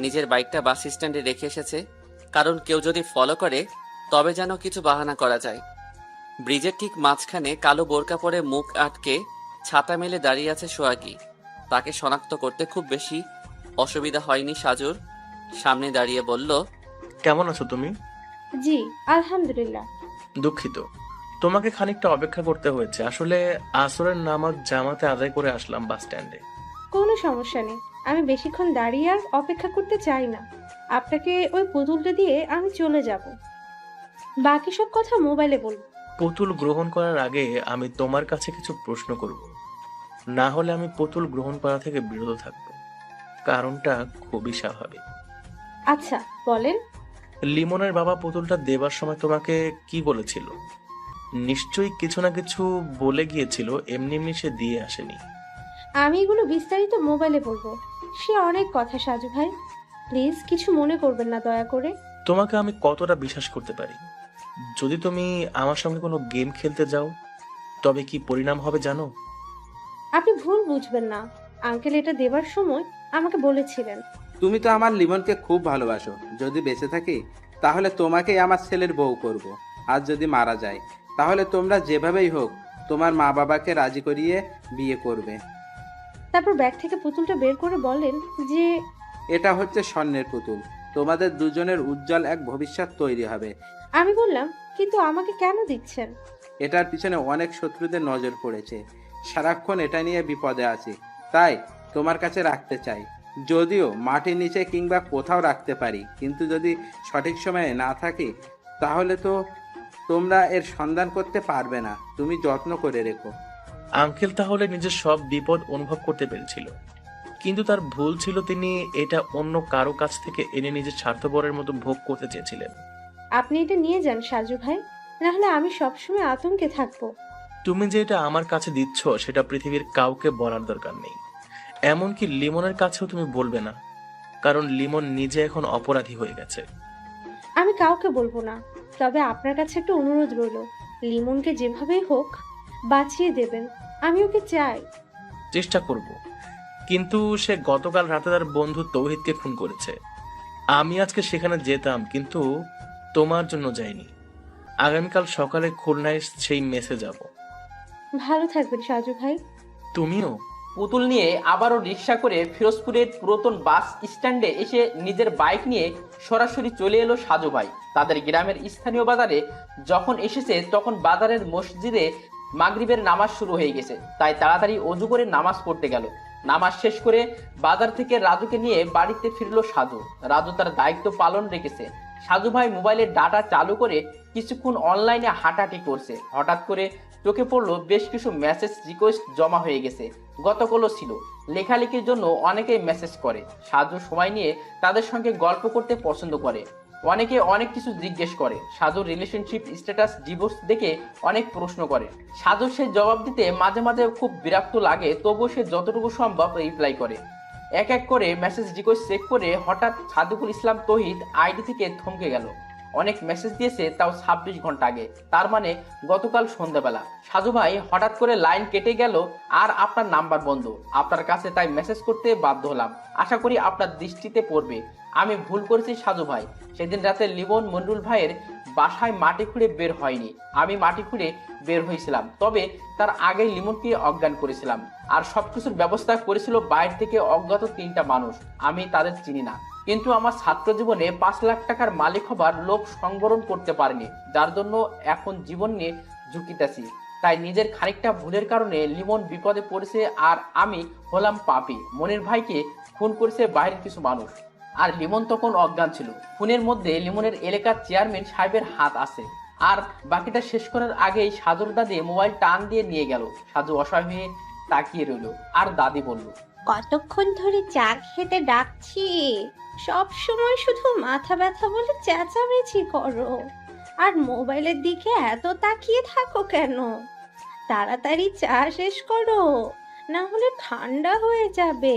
নিজের বাইকটা বাস স্ট্যান্ডে রেখে এসেছে, কারণ কেউ যদি ফলো করে তবে যেন কিছু বাহানা করা যায়। ব্রিজের ঠিক মাঝখানে কালো বোরকা পরে মুখ আটকে ছাতা মেলে দাঁড়িয়ে আছে সোহাগী। তাকে শনাক্ত করতে খুব বেশি অসুবিধা হয়নি সাজুর। সামনে দাঁড়িয়ে বলল, কেমন আছো তুমি? জি আলহামদুলিল্লাহ। দুঃখিত, তোমাকে খানিকটা অপেক্ষা করতে হয়েছে। আসলে আসরের নামাজ জামাতে আদায় করে আসলাম বাস স্ট্যান্ডে। কোনো সমস্যা নেই, আমি বেশিক্ষণ দাঁড়িয়ে আর অপেক্ষা করতে চাই না। আপনাকে ওই পুতুলটা দিয়ে আমি চলে যাব, বাকি সব কথা মোবাইলে বলবো। পুতুল গ্রহণ করার আগে আমি তোমার কাছে কিছু প্রশ্ন করব, না হলে আমি পুতুল গ্রহণ করা থেকে বিরত থাকব। কারণটা খুবই স্বাভাবিক। আচ্ছা বলেন। লিমনের বাবা পুতুলটা দেবার সময় তোমাকে কি বলেছিল? নিশ্চয়ই কিছু না কিছু বলে গিয়েছিল, এমনি এমনি সে দিয়ে আসেনি। আমি এগুলো বিস্তারিত মোবাইলে বলবো। সে অনেক কথা সাজু ভাই, প্লিজ কিছু মনে করবেন না দয়া করে। তোমাকে আমি কতটা বিশ্বাস করতে পারি? যদি তুমি আমার সঙ্গে কোনো গেম খেলতে যাও তবে কি পরিণাম হবে জানো? আপনি ভুল বুঝবেন না, আঙ্কেল এটা দেবার সময় আমাকে বলেছিলেন। তুমি তো আমার লিমনকে খুব ভালোবাসো। যদি বেঁচে থাকি তাহলে তোমাকেই আমার ছেলের বউ করব। আর যদি মারা যায় তাহলে তোমরা যেভাবেই হোক তোমার মা বাবাকে রাজি করিয়ে বিয়ে করবে। তারপর ব্যাগ থেকে পুতুলটা বের করে বলেন যে এটা হচ্ছে স্বর্ণের পুতুল, তোমাদের দুজনের উজ্জ্বল এক ভবিষ্যৎ তৈরি হবে। আমি বললাম, কিন্তু আমাকে কেন দিচ্ছেন? এটার পিছনে অনেক শত্রুদের নজর পড়েছে, সারাক্ষণ এটা নিয়ে বিপদে আছি, তাই তোমার কাছে রাখতে চাই। যদিও মাটির নিচে কিংবা কোথাও রাখতে পারি, কিন্তু যদি সঠিক সময়ে না থাকি তাহলে তো তোমরা এর সন্ধান করতে পারবে না। তুমি যত্ন করে রেখো। আঙ্কেল তাহলে নিজের সব বিপদ অনুভব করতে পেরেছিল, কিন্তু তার ভুল ছিল তিনি এটা অন্য কারো কাছ থেকে এনে নিজের স্বার্থপরের মতো ভোগ করতে চেয়েছিলেন। আপনি এটা নিয়ে যান সাজু ভাই, নাহলে আমি সবসময় আতঙ্কে থাকবো। তুমি যে এটা আমার কাছে দিচ্ছ সেটা পৃথিবীর কাউকে বলার দরকার নেই, এমনকি লিমনের কাছেও তুমি বলবে না, কারণ লিমন নিজে এখন অপরাধী হয়ে গেছে। আমি কাউকে বলবো না, তবে আপনার কাছে একটা অনুরোধ রইল, লিমনকে যেভাবেই হোক বাঁচিয়ে দেবেন। আমি ওকে চাই। চেষ্টা করব, কিন্তু সে গতকাল রাতে তার বন্ধু তৌহিদকে খুন করেছে। আমি আজকে সেখানে যেতাম, কিন্তু তোমার জন্য যাইনি। আগামীকাল সকালে খুলনায় সেই মেসে যাব। ভালো থাকবেন সাজু ভাই। তুমিও। পুতুল নিয়ে আবারও রিক্সা করে ফিরোজপুরের পুরাতন বাস স্ট্যান্ডে এসে নিজের বাইক নিয়ে সরাসরি চলে এলো সাজু ভাই। তাদের গ্রামের স্থানীয় বাজারে যখন এসেছে তখন বাজারের মসজিদে মাগরিবের নামাজ শুরু হয়ে গেছে, তাই তাড়াতাড়ি অজু করে নামাজ পড়তে গেল। নামাজ শেষ করে বাজার থেকে রাজুকে নিয়ে বাড়িতে ফিরল সাজু। রাজু তার দায়িত্ব পালন রেখেছে। সাজু ভাই মোবাইলের ডাটা চালু করে কিছুক্ষণ অনলাইনে হাঁটাহাঁটি করছে। হঠাৎ করে চোখে পড়লো বেশ কিছু মেসেজ রিকোয়েস্ট জমা হয়ে গেছে। গতকালও ছিল। লেখালেখির জন্য অনেকেই মেসেজ করে। সাজু সময় নিয়ে তাদের সঙ্গে গল্প করতে পছন্দ করে। অনেকে অনেক কিছু জিজ্ঞেস করে। সাজুর রিলেশনশিপ স্ট্যাটাস ডিভোর্স দেখে অনেক প্রশ্ন করে। সাজুর সেই জবাব দিতে মাঝে মাঝে খুব বিরক্ত লাগে, তবুও সে যতটুকু সম্ভব রিপ্লাই করে। এক এক করে মেসেজ রিকোয়েস্ট চেক করে হঠাৎ সাদিকুল ইসলাম তৌহিদ আইডি থেকে থমকে গেল। অনেক মেসেজ দিয়েছে, তাও 26 ঘন্টা আগে, তার মানে গতকাল সন্ধ্যাবেলা। সাজু ভাই হঠাৎ করে লাইন কেটে গেল আর আপনার নাম্বার বন্ধ আপনার কাছে, তাই মেসেজ করতে বাধ্য হলাম। আশা করি আপনার দৃষ্টিতে পড়বে। আমি ভুল করেছি সাজু ভাই। সেদিন রাতে লিমন মন্ডুল ভাইয়ের বাসায় মাটি খুঁড়ে বের হয়নি, আমি মাটি খুঁড়ে বের হয়েছিলাম। তবে তার আগেই লিমনকে অজ্ঞান করেছিলাম, আর সবকিছুর ব্যবস্থা করেছিল বাইরে থেকে অজ্ঞাত 3টা মানুষ। আমি তাদের চিনি না, কিন্তু আমার ছাত্র জীবনে 5 লাখ টাকার মালিক হবার লোভ সংবরণ করতে পারিনি, যার জন্য এখন জীবন নিয়ে ঝুঁকিতেছি। তাই নিজের খানিকটা ভুলের কারণে লিমন বিপদে পড়েছে, আর আমি হলাম পাপী। মনির ভাইকে খুন করেছে বাইরের কিছু মানুষ, আর লিমন তখন অজ্ঞান ছিল। খুনের মধ্যে লিমনের এলাকার চেয়ারম্যান সাহেবের হাত আছে। আর বাকিটা শেষ করার আগেই সাজুর দাদি মোবাইল টান দিয়ে নিয়ে গেল। সাজু অসহায় হয়ে তাকিয়ে রইল, আর দাদি বলল, কতক্ষণ ধরে চা খেতে ডাকছি, সব সময় শুধু মাথা ব্যথা বলে চেঁচামেচি করো, আর মোবাইলের দিকে এত তাকিয়ে থাকো কেন? তাড়াতাড়ি চা শেষ করো, না হলে ঠান্ডা হয়ে যাবে।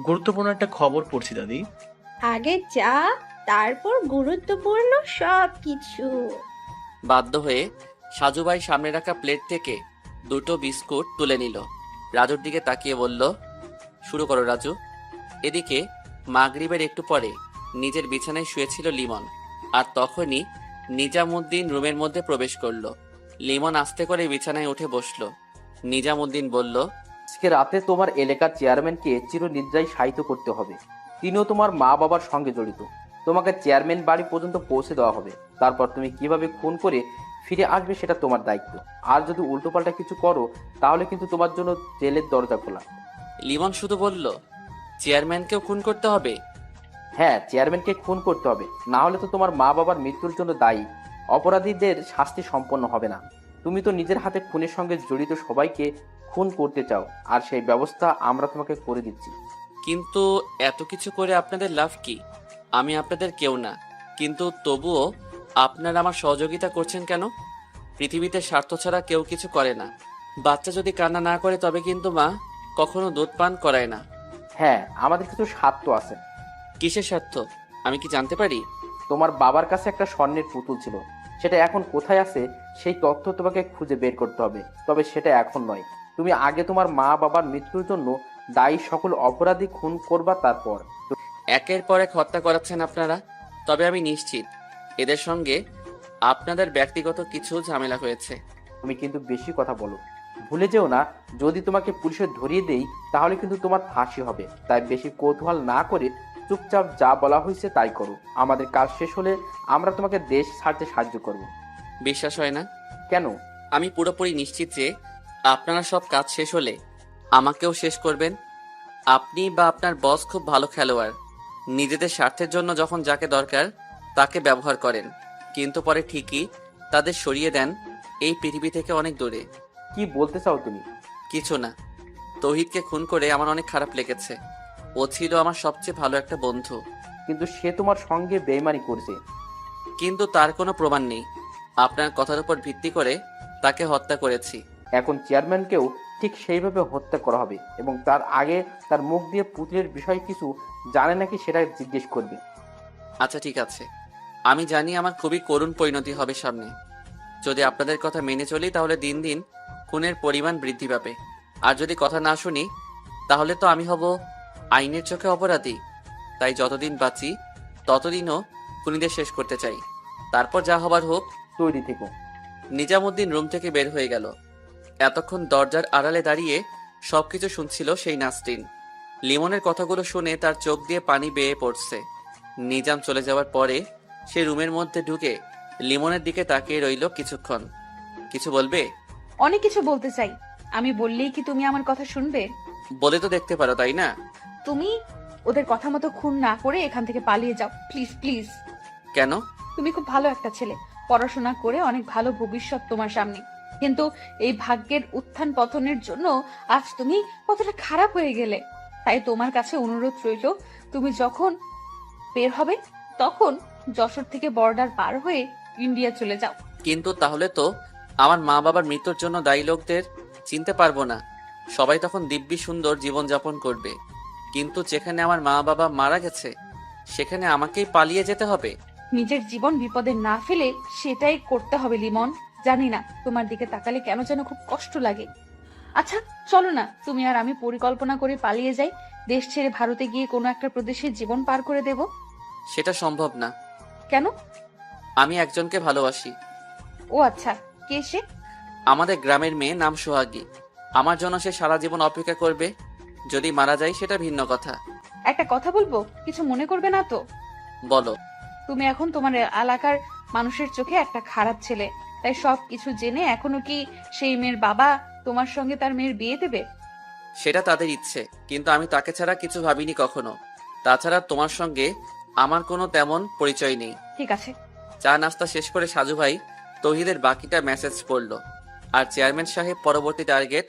গুরুত্বপূর্ণ একটা খবর পড়ছি দাদি। আগে চা, তারপর গুরুত্বপূর্ণ সব কিছু। বাধ্য হয়ে সাজু ভাই সামনে রাখা প্লেট থেকে 2টো বিস্কুট তুলে নিল। রাজুর দিকে তাকিয়ে বলল, শুরু করো রাজু। এদিকে মাগরিবের একটু পরে নিজের বিছানায় শুয়েছিল লিমন, আর তখনই নিজামুদ্দিন রুমের মধ্যে প্রবেশ করলো। লিমন আস্তে করে বিছানায় উঠে বসলো। নিজামুদ্দিন বলল, আজকে রাতে তোমার এলাকার চেয়ারম্যানকে চিরনিদ্রায় শায়িত করতে হবে। তিনিও তোমার মা বাবার সঙ্গে জড়িত। তোমাকে চেয়ারম্যান বাড়ি পর্যন্ত পৌঁছে দেওয়া হবে। তারপর তুমি কিভাবে খুন করে ফিরে আসবে সেটা তোমার দায়িত্ব। আর যদি উল্টোপাল্টা কিছু করো তাহলে কিন্তু তোমার জন্য জেলের দরজা খোলা। লিমন শুধু বলল, চেয়ারম্যানকেও খুন করতে হবে? হ্যাঁ, চেয়ারম্যানকে খুন করতে হবে, না হলে তো তোমার মা বাবার মৃত্যুর জন্য দায়ী অপরাধীদের শাস্তি সম্পন্ন হবে না। তুমি তো নিজের হাতে খুনের সঙ্গে জড়িত সবাইকে খুন করতে চাও, আর সেই ব্যবস্থা আমরা তোমাকে করে দিচ্ছি। কিন্তু এত কিছু করে আপনাদের লাভ কি? আমি আপনাদের কেউ না, কিন্তু তবুও আপনারা আমার সহযোগিতা করছেন কেন? পৃথিবীতে স্বার্থ ছাড়া কেউ কিছু করে না। বাচ্চা যদি কান্না না করে তবে কিন্তু মা কখনো দুধ পান করায় না। হ্যাঁ, আমাদের কিছু স্বার্থ আছে। কিসের স্বার্থ আমি কি জানতে পারি? তোমার বাবার কাছে একটা স্বর্ণের পুতুল ছিল, সেটা এখন কোথায় আছে সেই তথ্য তোমাকে খুঁজে বের করতে হবে। তবে সেটা এখন নয়, তুমি আগে তোমার মা বাবার মৃত্যুর জন্য দায়ী সকল অপরাধী খুন করবা, তারপর। একের পর এক হত্যা করাচ্ছেন আপনারা। তবে আমি নিশ্চিত এদের সঙ্গে আপনাদের ব্যক্তিগত কিছু ঝামেলা হয়েছে। তুমি কিন্তু বেশি কথা বলো। ভুলে যেও না, যদি তোমাকে পুলিশে ধরিয়ে দেই তাহলে কিন্তু তোমার ফাঁসি হবে। তাই বেশি কৌতূহল না করে চুপচাপ যা বলা হয়েছে তাই করো। আমাদের কাজ শেষ হলে আমরা তোমাকে দেশ ছাড়তে সাহায্য করব। বিশ্বাস হয় না? কেন? আমি পুরোপুরি নিশ্চিত যে আপনারা সব কাজ শেষ হলে আমাকেও শেষ করবেন। আপনি বা আপনার বস খুব ভালো খেলোয়াড়। নিজেদের স্বার্থের জন্য যখন যাকে দরকার তাকে ব্যবহার করেন, কিন্তু পরে ঠিকই তাদের সরিয়ে দেন এই পৃথিবী থেকে অনেক দূরে। কি বলতে চাও তুমি? কিছু না। তৌহিদকে খুন করে আমার অনেক খারাপ লেগেছে। ও ছিল আমার সবচেয়ে ভালো একটা বন্ধু। কিন্তু সে তোমার সঙ্গে বেইমানি করছে। কিন্তু তার কোনো প্রমাণ নেই। আপনার কথার উপর ভিত্তি করে তাকে হত্যা করেছি। এখন চেয়ারম্যানকেও ঠিক সেইভাবে হত্যা করা হবে, এবং তার আগে তার মুখ দিয়ে পুতুলের বিষয় কিছু জানে নাকি সেটা জিজ্ঞেস করবে। আচ্ছা ঠিক আছে, আমি জানি আমার খুবই করুণ পরিণতি হবে সামনে। যদি আপনাদের কথা মেনে চলি তাহলে দিন দিন খুনের পরিমাণ বৃদ্ধি পাবে। আর যদি কথা না শুনি তাহলে তো আমি হব আইনের চোখে অপরাধী। তাই যতদিন বাঁচি ততদিনও খুনিদের শেষ করতে চাই। তারপর যা হবার হোক। তৈরি থেকো। নিজামুদ্দিন রুম থেকে বের হয়ে গেল। এতক্ষণ দরজার আড়ালে দাঁড়িয়ে সবকিছু শুনছিল সেই নাসরিন। লিমনের কথাগুলো শুনে তার চোখ দিয়ে পানি বেয়ে পড়ছে। নিজাম চলে যাওয়ার পরে সে রুমের মধ্যে ঢুকে লিমনের দিকে তাকিয়ে রইল কিছুক্ষণ। কিছু বলবে? অনেক কিছু বলতে চাই। আমি বললেই কি তুমি আমার কথা শুনবে? বলে তো দেখতে পারো, তাই না? তুমি ওদের কথা মতো খুন না করে এখান থেকে পালিয়ে যাও, প্লিজ প্লিজ। কেন? তুমি খুব ভালো একটা ছেলে, পড়াশোনা করে অনেক ভালো ভবিষ্যৎ তোমার সামনে, কিন্তু এই ভাগ্যের উত্থান পতনের জন্য আজ তুমি কতটা খারাপ হয়ে গেলে। তাই তোমার কাছে অনুরোধ রইল, তুমি যখন বের হবে তখন যশোর থেকে বর্ডার পার হয়ে ইন্ডিয়া চলে যাও। কিন্তু তাহলে তো আমার মা বাবার মৃত্যুর জন্য দায়ী লোকদের চিনতে পারবো না। সবাই তখন দিব্যি সুন্দর জীবনযাপন করবে। কিন্তু যেখানে আমার মা বাবা মারা গেছে সেখানে আমাকেই পালিয়ে যেতে হবে। নিজের জীবন বিপদে না ফেলে সেটাই করতে হবে লিমন। জানি না তোমার দিকে তাকালে কেন যেন খুব কষ্ট লাগে। আচ্ছা চলো না, তুমি আর আমি পরিকল্পনা করে পালিয়ে যাই। দেশ ছেড়ে ভারতে গিয়ে কোনো একটা প্রদেশে জীবন পার করে দেব। সেটা সম্ভব না। কেন? আমি একজনকে ভালোবাসি। ও আচ্ছা, কে সে? আমাদের গ্রামের মেয়ে, নাম সোহাগী। আমার জন্য সে সারা জীবন অপেক্ষা করবে। যদি মারা যায় সেটা ভিন্ন কথা। একটা কথা বলবো, কিছু মনে করবে না তো? বলো। তুমি এখন তোমার এলাকার মানুষের চোখে একটা খারাপ ছেলে, তাই সব কিছু জেনে এখনো কি সেই মেয়ের বাবা তোমার সঙ্গে তার মেয়ের বিয়ে দেবে? সেটা তাদের ইচ্ছে, কিন্তু আমি তাকে ছাড়া কিছু ভাবিনি কখনো। তাছাড়া তোমার সঙ্গে আমার কোনো তেমন পরিচয় নেই। ঠিক আছে। চা নাস্তা শেষ করে সাজু ভাই তৌহিদের বাকিটা মেসেজ পড়ল। আর চেয়ারম্যান সাহেব পরবর্তী টার্গেট